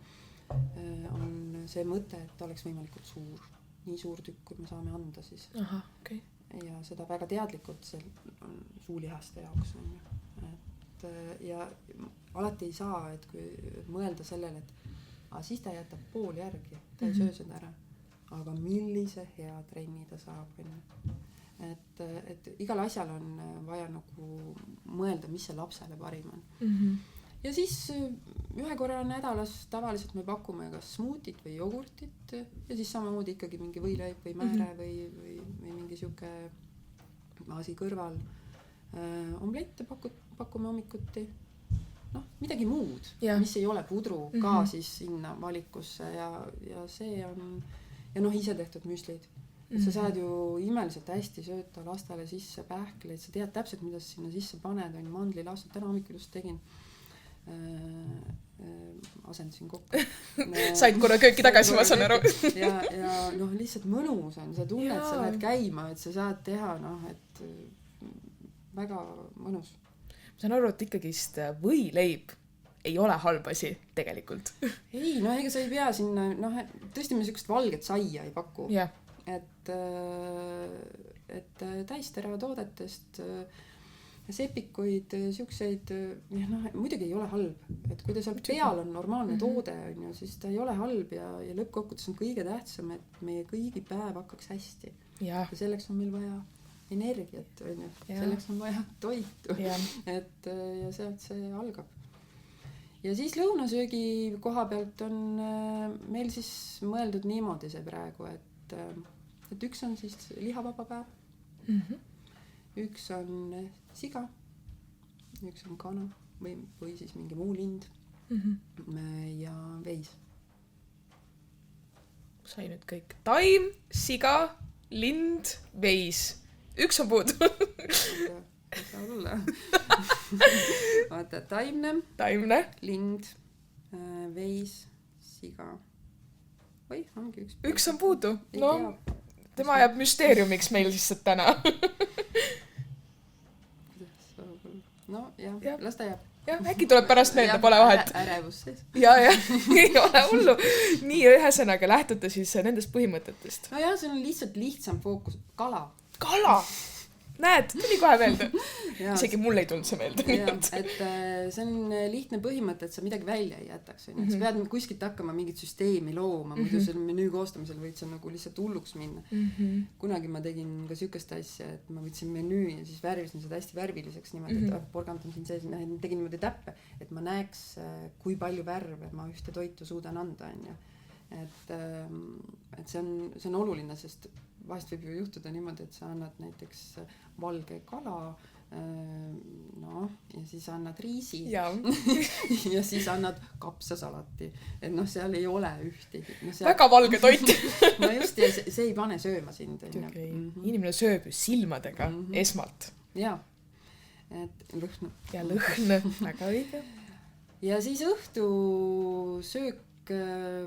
see mõte, et ta oleks võimalikult suur, nii suur tükk, kui me saame anda siis. Aha, okei. Ja seda väga teadlikult see on suulihaste jaoks on ju. Ja alati ei saa, et kui mõelda sellele, et siis ta jätab pool järgi, ta ei söö seda ära. Aga millise hea trenni ta saab. Et igal asjal on vaja nagu mõelda, mis see lapsele parim on. Ja siis 1 korra nädalas tavaliselt me pakume kas smuutit või jogurtit ja siis samamoodi ikkagi mingi võileib või määre või mingi siuke asi kõrval. Omlette pakume hommikuti. Midagi muud, mis ei ole pudru ka siis sinna valikusse ja see on ja ise tehtud müslid. Sa saad ju imeliselt hästi sööta lastele sisse pähkleid, sa tead täpselt, mida sa sinna sisse paned, on mandlilastud. Täna hommikul just tegin, asendasin kokku. Said korra kööki tagasi, ma saan aru. Ja lihtsalt mõnus on, sa tunned, sa lähed käima, et sa saad teha, et väga mõnus. Ma saan aru, et ikkagist võileib ei ole halb asi tegelikult. Ei, ega sa ei pea sinna, tõesti me sellist valget saia ei paku. Et täisterava toodetest sepikuid, siukseid, muidugi ei ole halb. Et kui ta seal peal on normaalne toode, on ju, siis ta ei ole halb ja lõppkokkuvõttes on kõige tähtsam, et meie kõigi päev hakkaks hästi. Ja selleks on meil vaja energiat, on ju. Selleks on vaja toitu. Et ja sealt see algab. Ja siis lõunasöögi koha pealt on meil siis mõeldud niimoodi see praegu, et üks on siis lihavaba päev, üks on siga, üks on kana või siis mingi muu lind ja veis. Sai nüüd kõik. Taim, siga, lind, veis. Üks on puudu. ei saa olla. Vaata, taimne, lind, veis, siga. Või ongi üks. Üks on puudu. No, tema jääb müsteeriumiks meil siis täna. No jah, las ta jääb. Jah, äkki tuleb pärast meelde, pole vahet. Ärevus sees. Ja, ei ole hullu. Nii ühesõnaga lähtuda siis nendest põhimõtetest. No jah, see on lihtsalt lihtsam fookus. Kala. Näed, tuli kohe meelde. Isegi mul ei tulnud see meelde. Et see on lihtne põhimõte, et sa midagi välja ei jätaks. Sa pead kuskilt hakkama mingit süsteemi looma, muidu selle menüü koostamisel võid sa nagu lihtsalt hulluks minna. Kunagi ma tegin ka sükest asja, et ma võtsin menüü ja siis värvisin seda hästi värviliseks niimoodi, et porgandan siin sees, tegin niimoodi täppe, et ma näeks, kui palju värve ma ühte toitu suudan anda. Et see on oluline, sest vahest võib ju juhtuda niimoodi, et sa annad näiteks valge kala, no, ja siis annad riisi ja siis annad kapsasalati. Et noh, seal ei ole ühtegi. No, väga valge toit. No just, ja see ei pane sööma sind. Okay. Inimene sööb ju silmadega esmalt. Ja, et lõhn. Ja lõhn, väga õige. Ja siis õhtu söök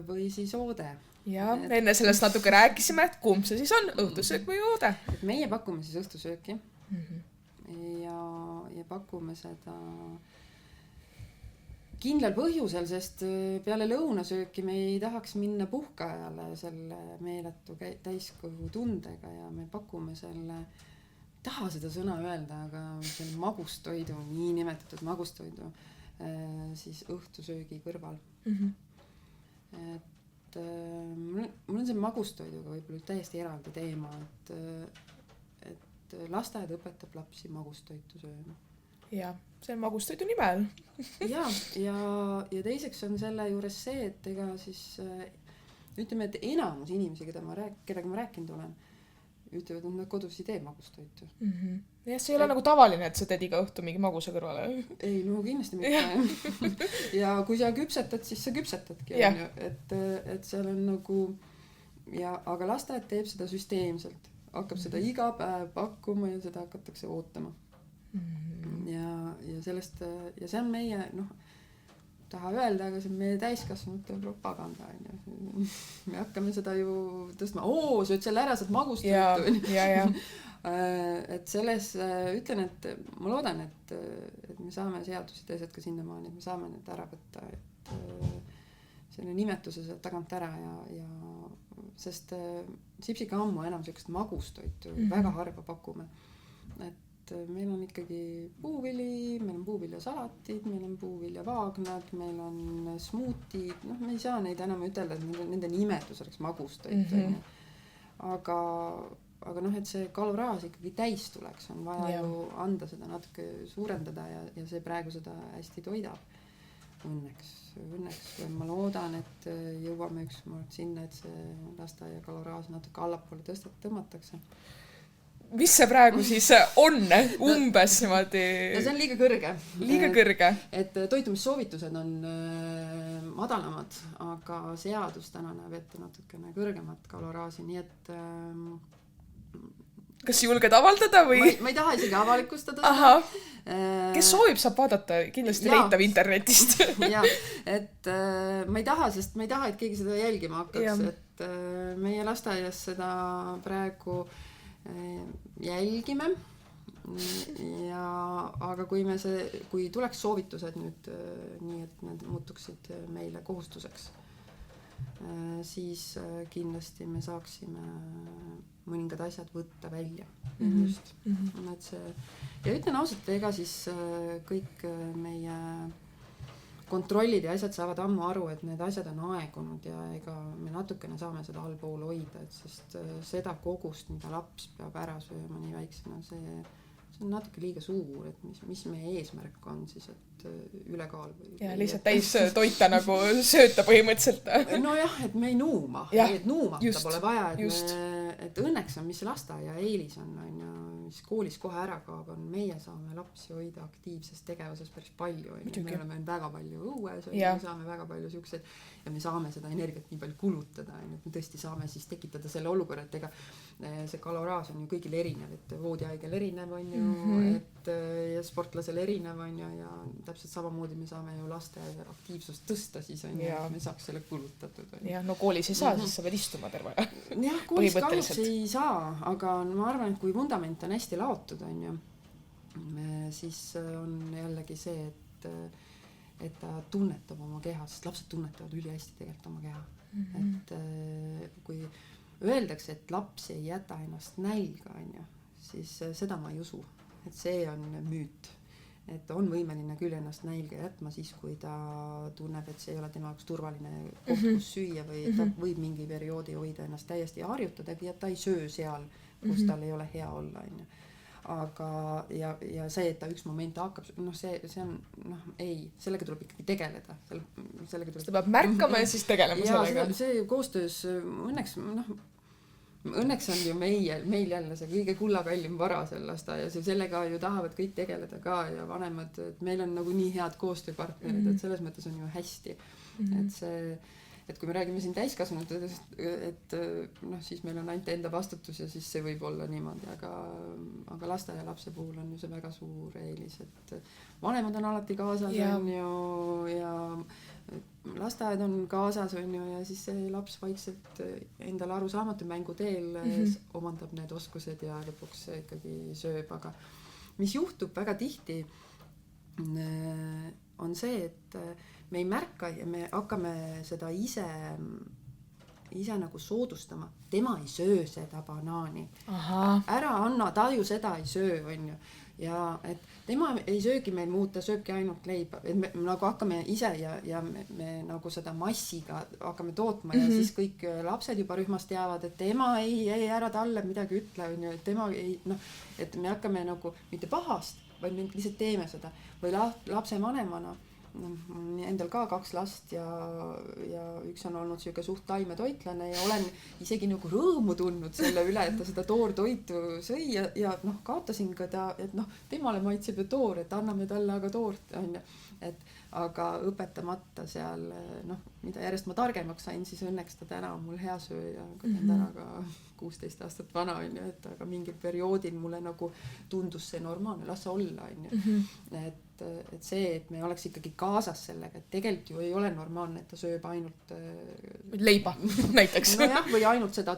või siis oode. Ja enne sellest natuke rääkisime, et kumb see siis on, õhtusöök või oode. Et meie pakume siis õhtusööki ja pakume seda kindlal põhjusel, sest peale lõunasööki me ei tahaks minna puhkeajale selle meeletu täiskõhu tundega ja me pakume selle, taha seda sõna öelda, aga selle magustoidu, nii nimetatud magustoidu siis õhtusöögi kõrval. Et mul on see magustoiduga võib-olla täiesti eraldi teema, et lasteaed õpetab lapsi magustoitu sööma. Ja, see on magustoidu nimel. ja teiseks on selle juures see, et ega siis ütleme, et enamus inimesi, kellega ma rääkinud olen, ütlevad, et nad kodus ei tee magustoitu. Ja see ei ole nagu tavaline, et sa teed iga õhtu mingi magusa kõrvale. Ei, no kindlasti mitte. Ja kui sa küpsetad, siis sa küpsetadki. Et seal on nagu, aga lasteaed teeb seda süsteemselt. Hakkab seda iga päev pakkuma ja seda hakatakse ootama. Ja sellest, ja see on meie, taha öelda, aga see on meie täiskasvanute propaganda. Me hakkame seda ju tõstma. Sööd selle ära, saad magustoitu. Ja. Et selles ütlen, et ma loodan, et me saame seadusi teised ka sinnamaani, et me saame need ära võtta, et selle nimetuse sealt tagant ära ja sest Sipsiga ammu enam sellist magustoitu väga harva pakume. Et meil on ikkagi puuvili, meil on puuviljasalatid, meil on puuviljavaagnad, meil on smuutid, me ei saa neid enam ütelda, et nende nimetus oleks magustoit. Aga et see kaloraas ikkagi täis tuleks, on vaja ju anda seda natuke suurendada ja see praegu seda hästi toidab. Õnneks ma loodan, et jõuame ükskord sinna, et see lasteaia kaloraas natuke allapoole tõmmatakse. Mis see praegu siis on umbes niimoodi? Ja see on liiga kõrge. Liiga kõrge. Et toitumissoovitused on madalamad, aga seadus täna näeb ette natukene kõrgemat kaloraasi, nii et kas julged avaldada või? Ma ei taha isegi avalikustada seda. Kes soovib, saab vaadata, kindlasti leitab internetist. Ja, et ma ei taha, sest ma ei taha, et keegi seda jälgima hakkaks, et meie lasteaias seda praegu jälgime. Aga kui tuleks soovitused nüüd nii, et need muutuksid meile kohustuseks, siis kindlasti me saaksime mõningad asjad võtta välja. Just. Ja ütlen ausalt, ega siis kõik meie kontrollid ja asjad saavad ammu aru, et need asjad on aegunud ja ega me natukene saame seda allpool hoida, et sest seda kogust, mida laps peab ära sööma nii väiksena, see on natuke liiga suur, et mis meie eesmärk on siis, et ülekaal või... Ja lihtsalt täis toita nagu sööta põhimõtteliselt. No jah, et me ei nuuma. Et nuumata pole vaja, et õnneks on, mis lasteaia eelis on mis koolis kohe ära kaob, on meie saame lapsi hoida aktiivses tegevuses päris palju. Me oleme väga palju õues, me saame väga palju siukseid ja me saame seda energiat nii palju kulutada, et me tõesti saame siis tekitada selle olukorra, et ega see kaloraas on ju kõigil erinev, et voodihaigel erinev on ju, et ja sportlasel erinev on ju ja täpselt samamoodi me saame ju laste aktiivsust tõsta siis on ju, et me saaks selle kulutatud. Ja no koolis ei saa, siis sa pead istuma terve. Jah, koolis kahjuks ei saa, aga ma arvan, et kui vundament on hästi laotud on ju, siis on jällegi see, et ta tunnetab oma keha, sest lapsed tunnetavad üli hästi tegelikult oma keha. Et kui öeldakse, et laps ei jäta ennast nälga, on ju, siis seda ma ei usu, et see on müüt. Et on võimeline küll ennast nälga jätma siis, kui ta tunneb, et see ei ole tema jaoks turvaline koht, kus süüa või ta võib mingi perioodi hoida ennast täiesti harjutadagi, et ta ei söö seal, kus tal ei ole hea olla, on ju. Aga ja see, et ta üks moment hakkab, see on, ei, sellega tuleb ikkagi tegeleda. Sellega tuleb... Seda peab märkama ja siis tegelema sellega. See koostöös, õnneks on ju meil jälle see kõige kullakallim vara seal lasteaias ja sellega ju tahavad kõik tegeleda ka ja vanemad, et meil on nagu nii head koostööpartnerid, et selles mõttes on ju hästi. Et kui me räägime siin täiskasvanutest, et siis meil on ainult enda vastutus ja siis see võib olla niimoodi, aga lasteaia lapse puhul on ju see väga suur eelis, et vanemad on alati kaasas on ju ja lasteaed on kaasas on ju ja siis see laps vaikselt endale arusaamatu mängu teel omandab need oskused ja lõpuks ikkagi sööb, aga mis juhtub väga tihti on see, et me ei märka ja me hakkame seda ise nagu soodustama. Tema ei söö seda banaani. Ära anna, ta ju seda ei söö, on ju. Ja et tema ei söögi meil muud, ta sööbki ainult leiba. Et me nagu hakkame ise ja me nagu seda massiga hakkame tootma ja siis kõik lapsed juba rühmast teavad, et tema ei ära talle midagi ütle, on ju, et tema ei, et me hakkame nagu mitte pahast, vaid me lihtsalt teeme seda. Või lapse vanemana endal ka 2 last ja üks on olnud siuke suht taimetoitlane ja olen isegi nagu rõõmu tundnud selle üle, et ta seda toortoitu sõi ja kaotasin ka ta, et temale maitseb ju toor, et anname talle aga toort, on ju. Et aga õpetamata seal, mida järjest ma targemaks sain, siis õnneks ta täna on mul hea sööja, aga ta on täna ka 16 aastat vana, on ju, et aga mingil perioodil mulle nagu tundus see normaalne, las olla, on ju. Et see, et me oleks ikkagi kaasas sellega, et tegelikult ju ei ole normaalne, et ta sööb ainult leiba näiteks. Nojah, või ainult seda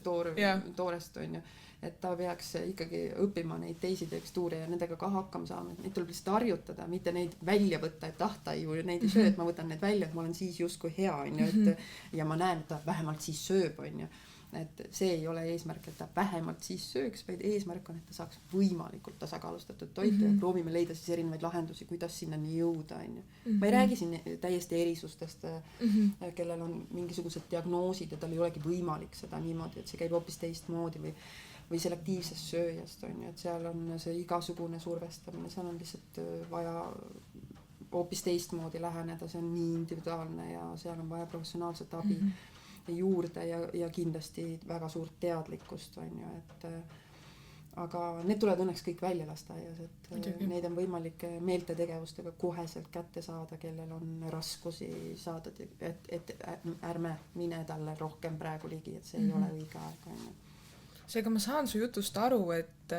toorest, on ju. Et ta peaks ikkagi õppima neid teisi tekstuure ja nendega ka hakkama saama, et neid tuleb lihtsalt harjutada, mitte neid välja võtta, et ta ju neid ei söö, et ma võtan need välja, et ma olen siis justkui hea, on ju, et ja ma näen, et ta vähemalt siis sööb, on ju. Et see ei ole eesmärk, et ta vähemalt siis sööks, vaid eesmärk on, et ta saaks võimalikult tasakaalustatud toitu ja proovime leida siis erinevaid lahendusi, kuidas sinna nii jõuda, on ju. Ma ei räägi siin täiesti erisustest, kellel on mingisugused diagnoosid ja tal ei olegi võimalik seda niimoodi, et see käib hoopis teistmoodi või selektiivsest sööjast, on ju, et seal on see igasugune survestamine, seal on lihtsalt vaja hoopis teistmoodi läheneda, see on nii individuaalne ja seal on vaja professionaalset abi juurde ja kindlasti väga suurt teadlikkust, on ju, et aga need tulevad õnneks kõik välja lasteaias, et neid on võimalik meeltetegevustega koheselt kätte saada, kellel on raskusi saada, et ärme mine talle rohkem praegu ligi, et see ei ole õige aeg, on ju. Seega ma saan su jutust aru, et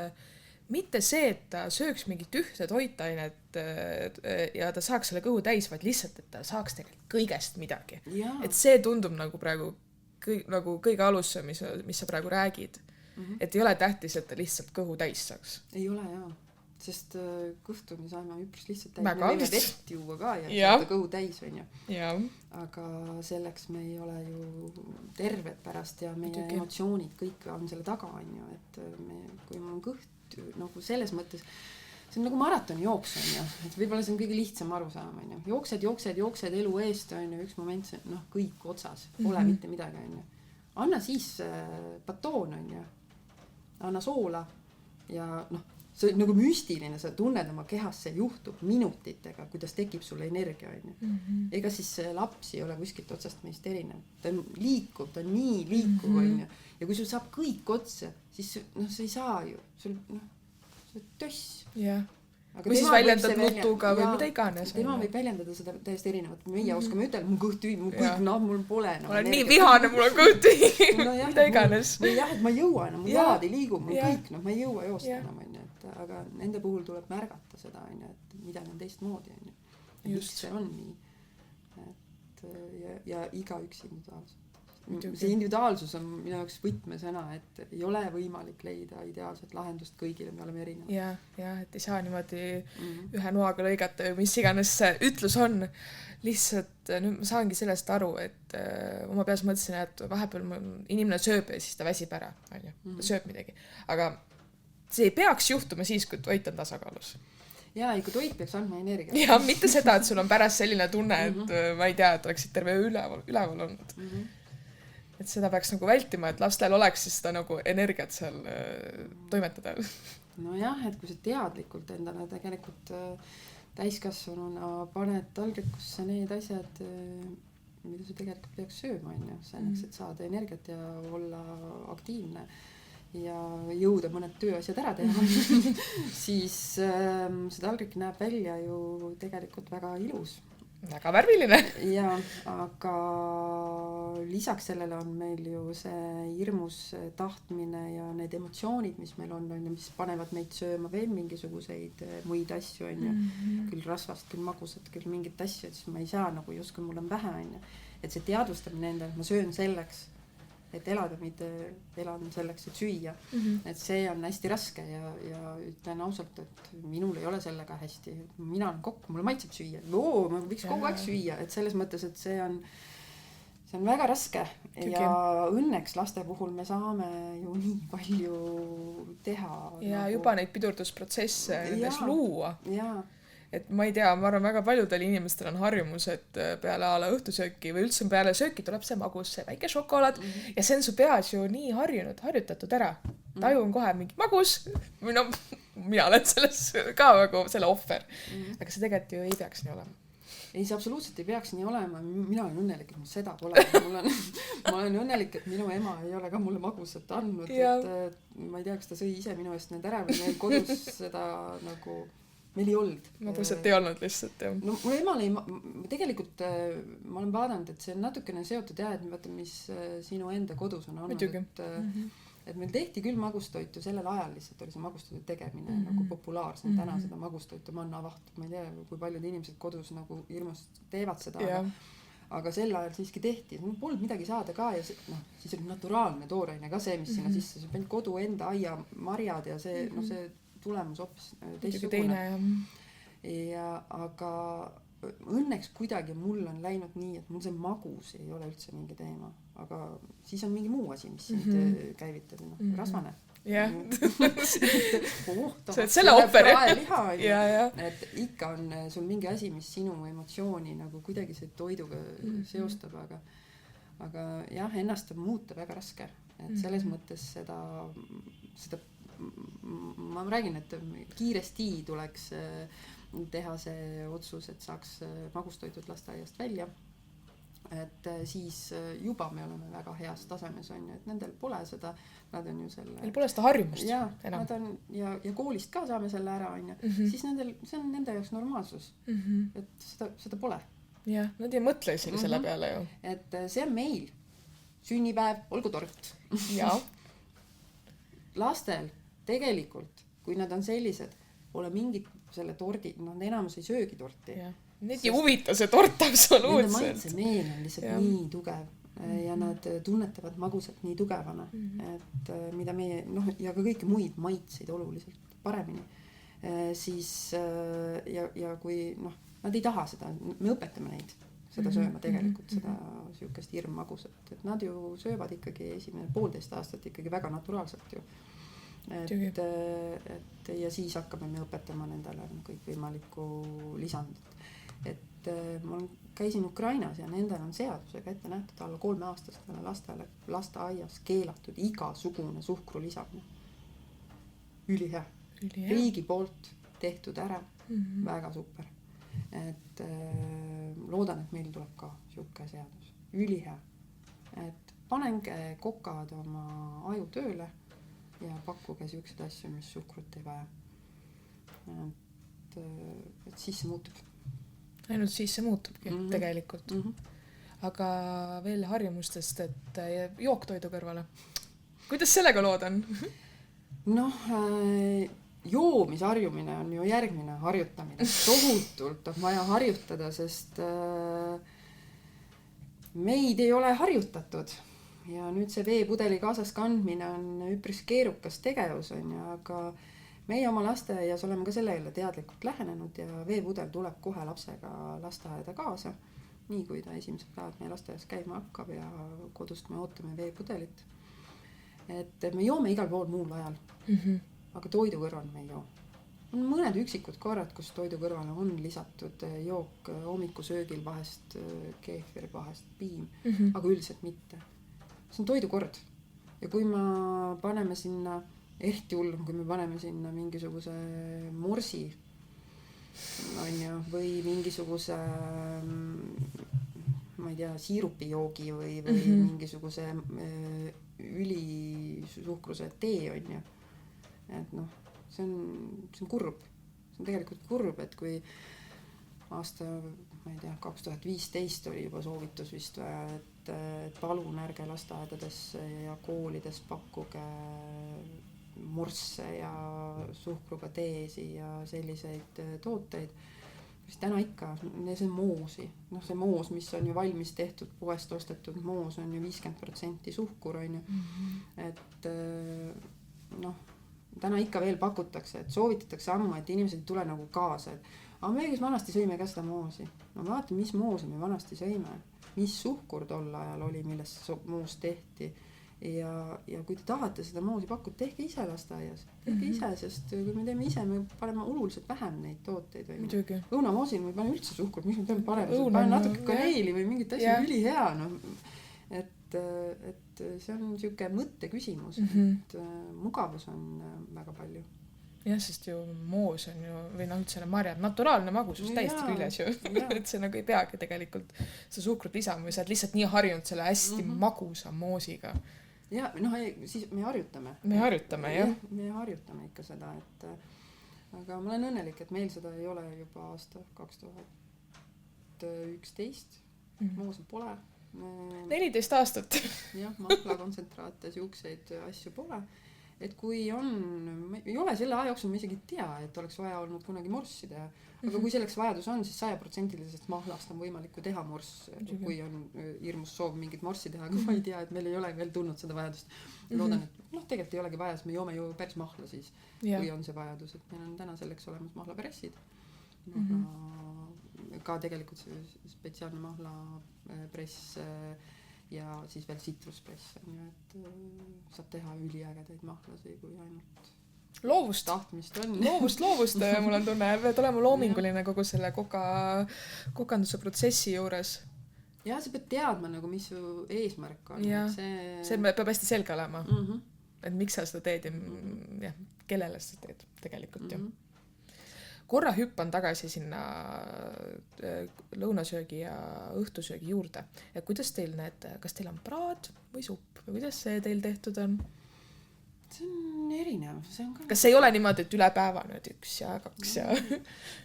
mitte see, et ta sööks mingit ühte toitainet ja ta saaks selle kõhu täis, vaid lihtsalt, et ta saaks tegelikult kõigest midagi. Et see tundub nagu praegu kõige alusse, mis sa praegu räägid. Et ei ole tähtis, et ta lihtsalt kõhu täis saaks. Ei ole, jaa. Sest kõhtu me saame üpris lihtsalt täis. Me võime vett juua ka ja saada kõhu täis, on ju. Aga selleks me ei ole ju terved pärast ja meie emotsioonid kõik on selle taga, on ju. Et kui mul on kõht nagu selles mõttes, see on nagu maratonijooks, on ju. Et võib-olla see on kõige lihtsam arusaam, on ju. Jooksed elu eest, on ju. Üks moment see, kõik otsas. Pole mitte midagi, on ju. Anna siis batoon, on ju. Anna soola ja see on nagu müstiline, sa tunned oma kehas, see juhtub minutitega, kuidas tekib sulle energia, on ju. Ega siis laps ei ole kuskilt otsast meist erinev. Ta on liikuv, ta on nii liikuv, on ju. Ja kui sul saab kõik otsa, siis noh, sa ei saa ju, sul töss. Jah. Või siis väljendad nutuga või mida iganes. Tema võib väljendada seda täiesti erinevat. Meie oskame ütelda, mul kõht tühi, mul kõik, mul pole enam. Ma olen nii vihane, mul on kõht tühi. Mida iganes. Või jah, et ma ei jõua enam, mul jalad ei liigu, mul kõik, ma ei jõua joosta enam, on ju. Aga nende puhul tuleb märgata seda, on ju, et midagi on teistmoodi, on ju. Just see on nii. Ja igaüks individuaalselt. See individuaalsus on minu jaoks võtmesõna, et ei ole võimalik leida ideaalset lahendust kõigile, me oleme erinevad. Ja, et ei saa niimoodi ühe noaga lõigata või mis iganes see ütlus on. Lihtsalt nüüd ma saangi sellest aru, et oma peas mõtlesin, et vahepeal inimene sööb ja siis ta väsib ära, on ju, ta sööb midagi. Aga see ei peaks juhtuma siis, kui toit on tasakaalus. Jaa, kui toit peaks andma energia. Ja mitte seda, et sul on pärast selline tunne, et ma ei tea, et oleksid terve üleval olnud. Et seda peaks nagu vältima, et lastel oleks siis seda nagu energiat seal toimetada. No jah, et kui sa teadlikult endale tegelikult täiskasvanuna paned taldrikusse need asjad, mida sa tegelikult peaks sööma, on ju, selleks, et saada energiat ja olla aktiivne ja jõuda mõned tööasjad ära teha, siis see taldrik näeb välja ju tegelikult väga ilus. Väga värviline. Ja, aga lisaks sellele on meil ju see hirmus tahtmine ja need emotsioonid, mis meil on, mis panevad meid sööma veel mingisuguseid muid asju, on ju. Küll rasvast, küll magusat, küll mingit asju, et siis ma ei saa nagu justkui mul on vähe, on ju. Et see teadvustamine endale, ma söön selleks, et elada, mitte elan selleks, et süüa. Et see on hästi raske ja ütlen ausalt, et minul ei ole sellega hästi. Mina olen kokk, mulle maitseb süüa. Ma võiks kogu aeg süüa, et selles mõttes, et see on väga raske. Ja õnneks laste puhul me saame ju nii palju teha. Ja nagu juba neid pidurdusprotsesse nendes luua. Jaa. Et ma ei tea, ma arvan, väga paljudel inimestel on harjumus, et peale ala õhtusööki või üldse peale sööki tuleb see magus, see väike šokolaad ja see on su peas ju nii harjutatud ära. Taju on kohe mingi magus, või no, mina olen selles ka nagu selle ohver. Aga see tegelikult ju ei peaks nii olema. Ei, see absoluutselt ei peaks nii olema. Mina olen õnnelik, et mul seda pole. Ma olen õnnelik, et minu ema ei ole ka mulle magusat andnud. Et, ma ei tea, kas ta sõi ise minu eest need ära või meil kodus seda nagu... Meil ei olnud. Magusat ei olnud lihtsalt, jah. No mul emal ei... Tegelikult ma olen vaadanud, et see on natukene seotud jah, et vaata, mis sinu enda kodus on olnud. Et meil tehti küll magustoitu sellel ajal lihtsalt oli see magustoitu tegemine nagu populaarsem. Täna seda magustoitu manna avahtud. Ma ei tea, kui paljud inimesed kodus nagu hirmust teevad seda. Aga sel ajal siiski tehti. Polnud midagi saada ka ja siis oli naturaalne tooraine ka see, mis sinna sisse. See kodu enda aia marjad ja see, see tulemus hoopis teistsugune. Ja aga õnneks kuidagi mul on läinud nii, et mul see magus ei ole üldse mingi teema. Aga siis on mingi muu asi, mis sind käivitab. Rasvane. Jah. Selle operi. Et ikka on sul mingi asi, mis sinu emotsiooni nagu kuidagi see toiduga seostab. Aga jah, ennast on muuta väga raske. Et selles mõttes seda ma räägin, et kiiresti tuleks teha see otsus, et saaks magustoitud lasteaiast välja. Et siis juba me oleme väga heas tasemes, on ju, et nendel pole seda, nad on ju selle... Neil pole seda harjumust enam. Nad on, ja koolist ka saame selle ära, on ju. Siis see on nende jaoks normaalsus. Et seda pole. Jah, nad ei mõtle isegi selle peale ju. Et see on meil. Sünnipäev, olgu tort. Jaa. Lastel tegelikult, kui nad on sellised, pole mingit selle tordi, enamus ei söögi torti. Neid ei huvita see tort absoluutselt. Nende maitsemeel on lihtsalt nii tugev ja nad tunnetavad magusat nii tugevana, et mida meie, ja ka kõiki muid maitseid oluliselt paremini. Siis, ja kui, nad ei taha seda, me õpetame neid seda sööma tegelikult, seda sihukest hirmmagusat, et nad ju söövad ikkagi esimene 1,5 aastat ikkagi väga naturaalselt ju. Et ja siis hakkame me õpetama nendele kõik võimalikku lisandit. Et ma käisin Ukrainas ja nendel on seadusega ette nähtud alla 3-aastastele lastele lasteaias keelatud igasugune suhkru lisamine. Ülihea. riigi poolt tehtud ära, väga super. Et loodan, et meil tuleb ka siuke seadus, ülihea, et panenge kokad oma aju tööle ja pakkuge siukseid asju, mis suhkrut ei vaja. Et siis see muutub. Ainult siis see muutubki tegelikult. Aga veel harjumustest, et jooktoidu kõrvale. Kuidas sellega lood on? Noh, joomisharjumine on ju järgmine harjutamine. Tohutult on vaja harjutada, sest meid ei ole harjutatud. Ja nüüd see veepudeli kaasas kandmine on üpris keerukas tegevus, on ju, aga meie oma lasteaias oleme ka sellele teadlikult lähenenud ja veepudel tuleb kohe lapsega lasteaeda kaasa. Nii kui ta esimesed päevad meie lasteaias käima hakkab ja kodust me ootame veepudelit. Et me joome igal pool muul ajal, aga toidu kõrval me ei joo. On mõned üksikud korrad, kus toidu kõrvale on lisatud jook hommikusöögil, vahest keefir, vahest piim, aga üldiselt mitte. See on toidukord. Ja kui me paneme sinna, eriti hullum, kui me paneme sinna mingisuguse morsi, on ju, või mingisuguse, ma ei tea, siirupijoogi või mingisuguse ülisuhkruse tee, on ju. Et noh, see on kurb. See on tegelikult kurb, et kui aasta, ma ei tea, 2015 oli juba soovitus vist, et palun ärge lasteaedades ja koolides pakkuge morsse ja suhkruga teesi ja selliseid tooteid. Siis täna ikka, see moosi. No see moos, mis on ju valmis tehtud, poest ostetud moos on ju 50% suhkur, on ju. Et noh, täna ikka veel pakutakse, et soovitatakse ammu, et inimesed ei tule nagu kaasa. Aga me kes vanasti sõime ka seda moosi. No vaata, mis moosi me vanasti sõime. Mis suhkur tol ajal oli, millest moos tehti. Ja kui te tahate seda moosi pakkuda, tehke ise lasteaias. Tehke ise, sest kui me teeme ise, me paneme oluliselt vähem neid tooteid. Õunamoosil me paneme üldse suhkur, mis me teeme parem? Pane natuke kaneeli või mingit asja ülihea. No. Et see on siuke mõtte küsimus. Et mugavus on väga palju. Jah, sest ju moos on ju, või noh, üldse marjad, naturaalne magusus täiesti küljes ju. Et see nagu ei peagi tegelikult seda suhkrut lisama või sa oled lihtsalt nii harjunud selle hästi magusa moosiga. Ja, noh, siis me harjutame. Me harjutame, jah. Me harjutame ikka seda, et aga ma olen õnnelik, et meil seda ei ole juba aasta 2011. Moosi pole. 14 aastat. Jah, mahlakontsentraate, siukseid asju pole. Et kui on, ei ole selle aja jooksul ma isegi tea, et oleks vaja olnud kunagi morssi teha. Aga kui selleks vajadus on, siis 100% mahlast on võimalik teha morss, kui on hirmus soov mingit morssi teha, aga ma ei tea, et meil ei ole veel tulnud seda vajadust. Loodan, et tegelikult ei olegi vaja, me joome ju päris mahla siis, kui on see vajadus, et meil on täna selleks olemas mahlapressid. Ka tegelikult see spetsiaalne mahlapress ja siis veel citruspress, et saab teha üliägedaid mahlasi, kui ainult loovust tahtmist on. Loovust, mul on tunne, et olema loominguline kogu selle kokanduse protsessi juures. Ja sa pead teadma, nagu, mis su eesmärk on. See peab hästi selge olema, et miks sa seda teed ja kellele sa teed tegelikult. Korra hüppan tagasi sinna lõunasöögi ja õhtusöögi juurde. Ja kuidas teil kas teil on praad või supp või kuidas see teil tehtud on? See on erinev. Kas see ei ole niimoodi, et üle päeva nüüd 1 ja 2 ja...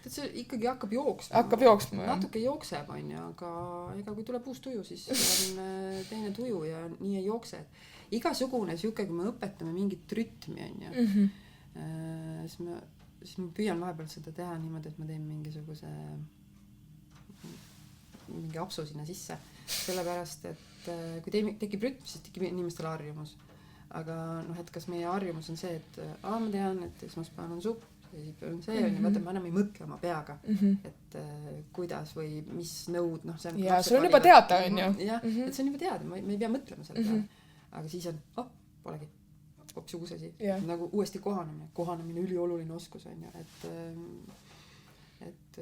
See ikkagi hakkab jooksma. Hakkab jooksma, jah. Natuke jookseb, on ju, aga ega kui tuleb uus tuju, siis on teine tuju ja nii ei jookse. Igasugune siuke, kui me õpetame mingit rütmi, on ju, siis ma püüan vahepeal seda teha niimoodi, et ma teen mingisuguse mingi apsu sinna sisse. Sellepärast, et kui tekib rütm, siis tekib inimestel harjumus. Aga noh, et kas meie harjumus on see, et ma tean, et esmaspäeval on supp, teisipäeval on see, on ju, vaata, ma enam ei mõtle oma peaga, et kuidas või mis nõud, noh, see on... Ja see on juba teada, on ju. Jah, et see on juba teada, me ei pea mõtlema selle peale. Aga siis on, polegi. Hoopis uus asi. Nagu uuesti kohanemine ülioluline oskus on ju, et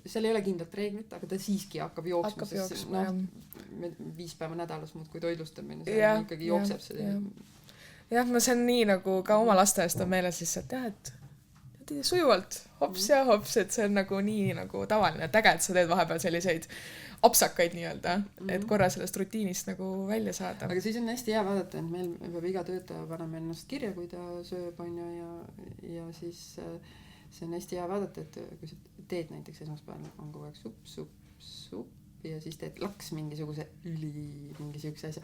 seal ei ole kindlat reeglit, aga ta siiski hakkab jooksma, sest me 5 päeva nädalas muud kui toidlustamine, see ikkagi jookseb see. Jah, no see on nii nagu ka oma lasteaiast on meeles lihtsalt, jah, et sujuvalt hops ja hops, et see on nagu nii nagu tavaline, et äge, et sa teed vahepeal selliseid apsakaid nii-öelda, et korra sellest rutiinist nagu välja saada. Aga siis on hästi hea vaadata, et meil peab iga töötaja panema ennast kirja, kui ta sööb, on ju, ja siis see on hästi hea vaadata, et kui sa teed näiteks esmaspäeval, on kogu aeg supp ja siis teed laks mingisuguse mingi siukse asja.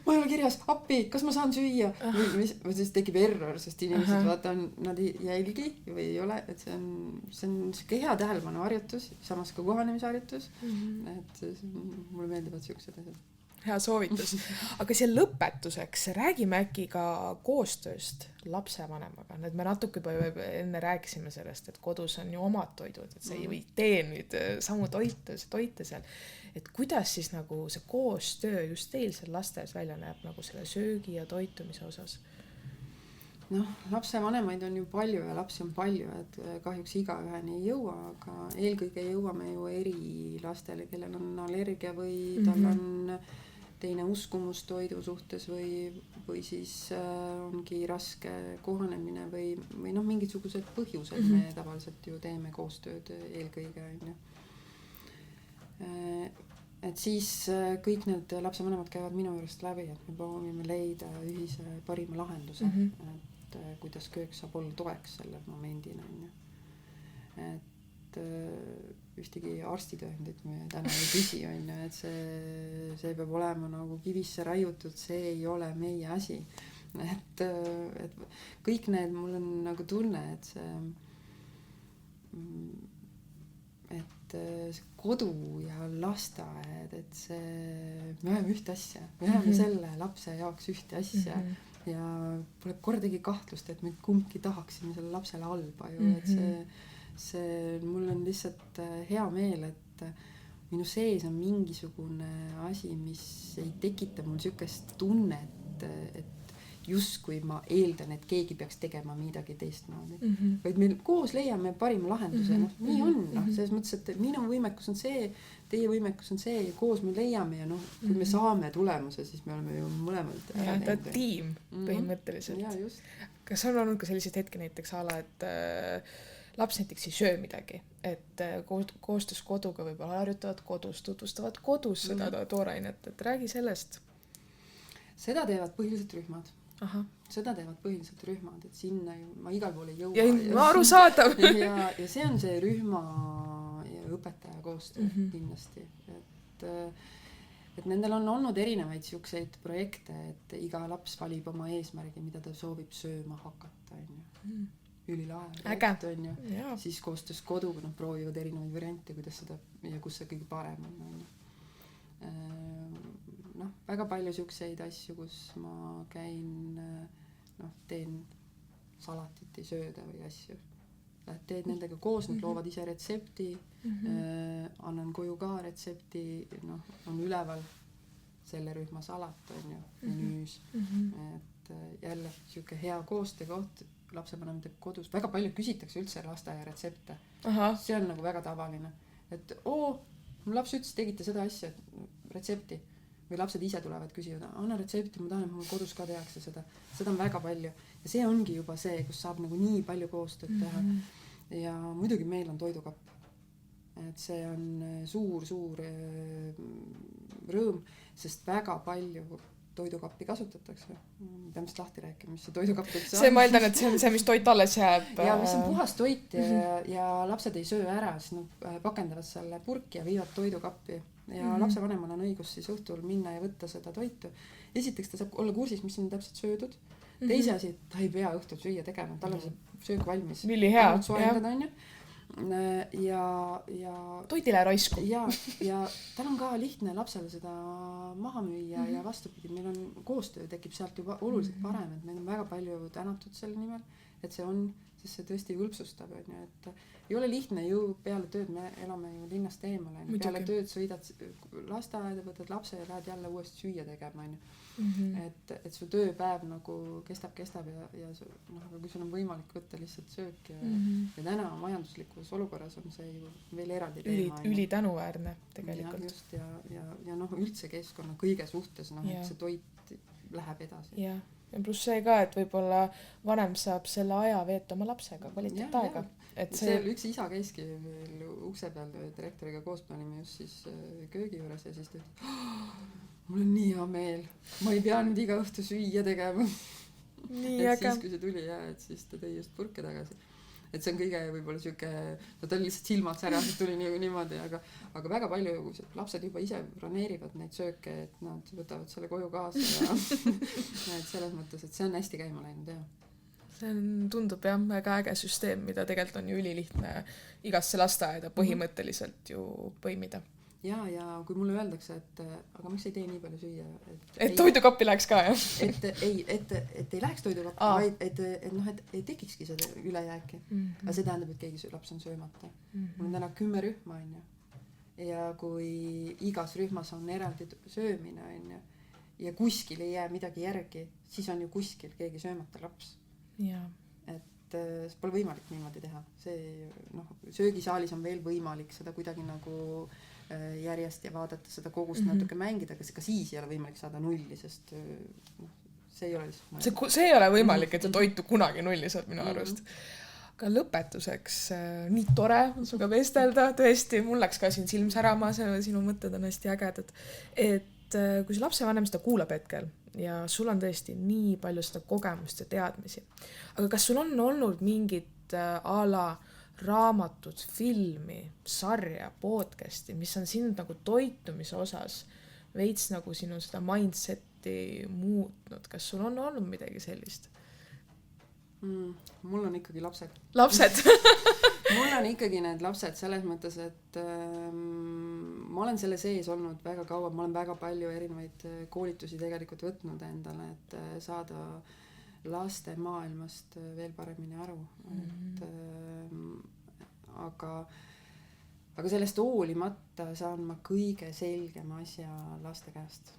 Ma ei ole kirjas, appi, kas ma saan süüa? Või siis tekib error, sest inimesed vaata, nad ei jälgi või ei ole, et see on siuke hea tähelepanu harjutus, samas ka kohanemisharjutus, et mulle meeldivad siuksed asjad. Hea soovitus. Aga siia lõpetuseks räägime äkki ka koostööst lapsevanemaga. Nüüd me natuke enne rääkisime sellest, et kodus on ju omad toidud, et sa ei tee nüüd samu toite seal. Et kuidas siis nagu see koostöö just teil seal lastes välja näeb nagu selle söögi ja toitumise osas? Noh, lapsevanemaid on ju palju ja lapsi on palju, et kahjuks igaüheni ei jõua, aga eelkõige jõuame ju eri lastele, kellel on allergia või tal on teine uskumus toidu suhtes või siis ongi raske kohanemine või noh, mingisugused põhjused. Me tavaliselt ju teeme koostööd eelkõige, on ju. Et siis kõik need lapsevanemad käivad minu juurest läbi, et me proovime leida ühise parima lahenduse, et kuidas köök saab olla toeks sellel momendil, on ju. Et ühtegi arstitõendit me täna ei küsi, on ju, et see peab olema nagu kivisse raiutud, see ei ole meie asi. Et kõik need, mul on nagu tunne, et see kodu ja lasteaed, et me oleme ühte asja, me oleme selle lapse jaoks ühte asja ja pole kordagi kahtlust, et me kumbki tahaksime selle lapsele halba ju, et mul on lihtsalt hea meel, et minu sees on mingisugune asi, mis ei tekita mul niisugust tunnet, et justkui ma eeldan, et keegi peaks tegema midagi teistmoodi. Vaid meil koos leiame parima lahenduse, nii on, selles mõttes, et minu võimekus on see, teie võimekus on see ja koos me leiame ja kui me saame tulemuse, siis me oleme ju mõlemalt ära teinud. Ja tiim põhimõtteliselt. Ja just. Kas on olnud ka sellised hetke näiteks ala, et laps näiteks ei söö midagi, et koostöös koduga võib-olla harjutavad kodus, tutvustavad kodus seda toorainet, et räägi sellest. Seda teevad põhiliselt rühmad. Seda teevad põhiliselt rühmad, et sinna ma igal pool ei jõua. Ja arusaadav. ja see on see rühma ja õpetaja koostöö kindlasti. Et nendel on olnud erinevaid siukseid projekte, et iga laps valib oma eesmärgi, mida ta soovib sööma hakata, on ju. Ülilahe, on ju. Siis koostöös koduga proovivad erinevaid variante, kuidas seda ja kus see kõige parem on. Väga palju siukseid asju, kus ma käin, teen salatiti sööda või asju. Teed nendega koos, nad loovad ise retsepti, annan koju ka retsepti, on üleval selle rühma salat, on ju, menüüs. Et jälle siuke hea koostöökoht, lapsevanem teeb kodus. Väga palju küsitakse üldse lasteaia retsepte. See on nagu väga tavaline. Et mu laps ütles, tegite seda asja, retsepti. Või lapsed ise tulevad küsivad, anna retsepti, ma tahan, et mul kodus ka tehakse seda. Seda on väga palju. Ja see ongi juba see, kus saab nagu nii palju koostööd teha. Ja muidugi meil on toidukapp. Et see on suur rõõm, sest väga palju toidukappi kasutatakse. Peame seda lahti rääkima, mis see toidukapp üldse on. See ma eeldan, et see on see, mis toit alles jääb. Ja mis on puhas toit ja lapsed ei söö ära, siis nad pakendavad selle purki ja viivad toidukappi. Ja lapsevanemal on õigus siis õhtul minna ja võtta seda toitu. Esiteks ta saab olla kursis, mis on täpselt söödud. Teise asi, ta ei pea õhtul süüa tegema, tal on see söök valmis. Vili hea. Soojendada, on ju. Ja toidile raisku. Ja tal on ka lihtne lapsele seda maha müüa ja vastupidi, meil on koostöö tekib sealt juba oluliselt parem, et meil on väga palju tänatud selle nimel, et see on, sest see tõesti hõlpsustab, on ju, et ei ole lihtne ju peale tööd, me elame ju linnast eemale, peale tööd sõidad lasteaeda, võtad lapse ja lähed jälle uuesti süüa tegema, on ju. Et su tööpäev nagu kestab ja kui sul on võimalik võtta lihtsalt söök ja täna majanduslikus olukorras on see ju veel eraldi teema. Üli tänuväärne tegelikult. Ja just ja üldse keskkonna kõige suhtes, et see toit läheb edasi. ja pluss see ka, et võib-olla vanem saab selle aja veeta oma lapsega, kvaliteetaega. Et see üks isa käiski veel ukse peal direktoriga koos, panime just siis köögi juures ja siis ta mul on nii hea meel, ma ei pea nüüd iga õhtu süüa tegema. Nii et äge. siis, kui see tuli et siis ta tõi just purke tagasi. Et see on kõige võib-olla siuke, no ta lihtsalt silmad särjased tuli niimoodi, aga väga palju lapsed juba ise broneerivad neid sööke, et nad võtavad selle koju kaasa ja et selles mõttes, et see on hästi käima läinud, See tundub jah väga äge süsteem, mida tegelikult on ju ülilihtne igasse lasteaeda põhimõtteliselt ju põimida. Ja kui mulle öeldakse, et aga miks ei tee nii palju süüa? Et toidukappi läheks ka, jah? Et ei läheks toidukappi, vaid et ei tekikski seda ülejääki. Aga see tähendab, et keegi laps on söömata. Mul on täna 10 rühma, on ju. Ja kui igas rühmas on eraldi söömine, on ju, ja kuskil ei jää midagi järgi, siis on ju kuskil keegi söömata laps. Ja. Et see pole võimalik niimoodi teha. Söögisaalis on veel võimalik seda kuidagi nagu järjest ja vaadata seda kogust natuke mängida, aga ka siis ei ole võimalik saada nulli, sest see ei ole lihtsalt see ei ole võimalik, et toitu kunagi nulli saad minu arust. Aga lõpetuseks, nii tore suga vestelda, tõesti, mul läks ka siin silm särama, sinu mõtted on hästi ägedad, et kui see lapsevanem seda kuulab hetkel ja sul on tõesti nii palju seda kogemust ja teadmisi, aga kas sul on olnud mingit ala raamatut, filmi, sarja, podcasti, mis on sind nagu toitumise osas veits nagu sinu seda mindseti muutnud? Kas sul on olnud midagi sellist? Mul on ikkagi lapsed. Lapsed? Mul on ikkagi need lapsed selles mõttes, et ma olen selle sees olnud väga kaua, ma olen väga palju erinevaid koolitusi tegelikult võtnud endale, et saada laste maailmast veel paremini aru. Aga sellest hoolimata saan ma kõige selgema asja laste käest.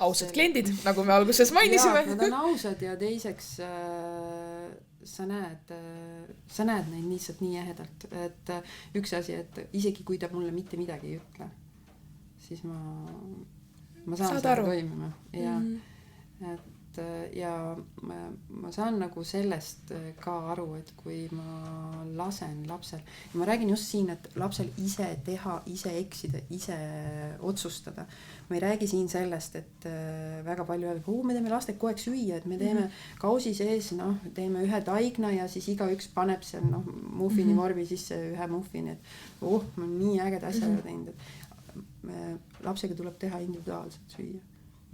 Ausad kliendid, nagu me alguses mainisime. Nad on ausad ja teiseks sa näed neid lihtsalt nii ehedalt, et üks asi, et isegi kui ta mulle mitte midagi ei ütle, siis ma saan seda toimima. Ja ma saan nagu sellest ka aru, et kui ma lasen lapsel, ja ma räägin just siin, et lapsel ise teha, ise eksida, ise otsustada. Ma ei räägi siin sellest, et väga palju öeldab, me teeme lastega kogu aeg süüa, et me teeme kausi sees, teeme ühe taigna ja siis igaüks paneb seal muffini vormi sisse ühe muffini, et ma olen nii ägeda asja teinud, et lapsega tuleb teha individuaalselt süüa.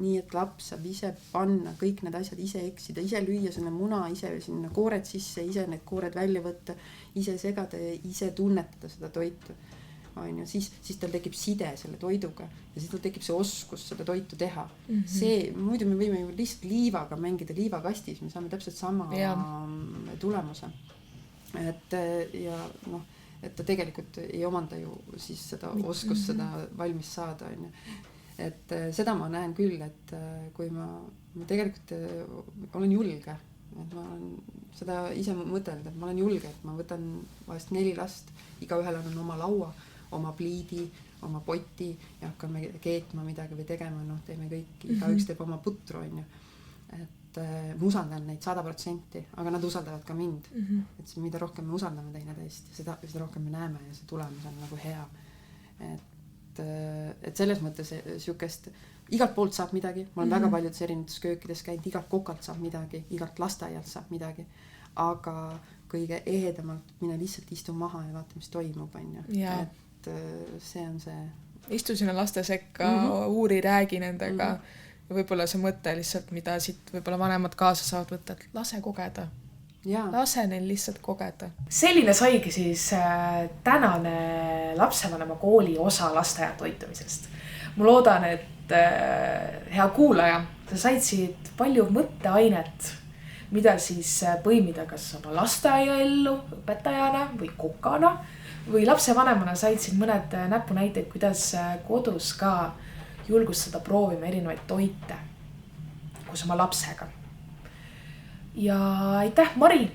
Nii, et laps saab ise panna kõik need asjad, ise eksida, ise lüüa sinna muna, ise sinna koored sisse, ise need koored välja võtta, ise segada ja ise tunnetada seda toitu. Siis tal tekib side selle toiduga ja siis tal tekib see oskus seda toitu teha. Muidu me võime ju lihtsalt liivaga mängida liivakastis, me saame täpselt sama tulemuse. Et ta tegelikult ei omanda ju siis seda oskust seda valmis saada, et seda ma näen küll, et kui ma tegelikult olen julge, et ma olen seda ise mõtelnud, et ma olen julge, et ma võtan vahest 4 last, igaühel on oma laua, oma pliidi, oma poti ja hakkame keetma midagi või tegema, teeme kõik, igaüks teeb oma putru, on ju. Et ma usaldan neid 100%, aga nad usaldavad ka mind. Et mida rohkem me usaldame teineteist, seda rohkem me näeme ja see tulemus on nagu hea. Et selles mõttes siukest, igalt poolt saab midagi, ma olen väga paljudes erinevates köökides käinud, igalt kokalt saab midagi, igalt lasteaialt saab midagi, aga kõige ehedamalt mine lihtsalt istu maha ja vaata, mis toimub, on ju. Et see on see. Istu sinna laste sekka, uuri, räägi nendega ja võib-olla see mõte lihtsalt, mida siit võib-olla vanemad kaasa saavad võtta, et lase kogeda. Lase neil lihtsalt kogeda. Selline saigi siis tänane lapsevanema kooli osa lasteaia toitumisest. Ma loodan, et hea kuulaja, sa said siit palju mõtteainet, mida siis põimida kas oma lasteaiaellu õpetajana või kokana või lapsevanemana said siit mõned näpunäiteid, kuidas kodus ka julgustada proovima erinevaid toite koos oma lapsega. Ja aitäh, Mari,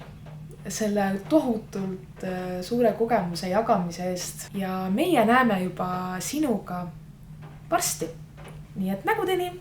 selle tohutult suure kogemuse jagamise eest ja meie näeme juba sinuga varsti. Nii et nägudeni!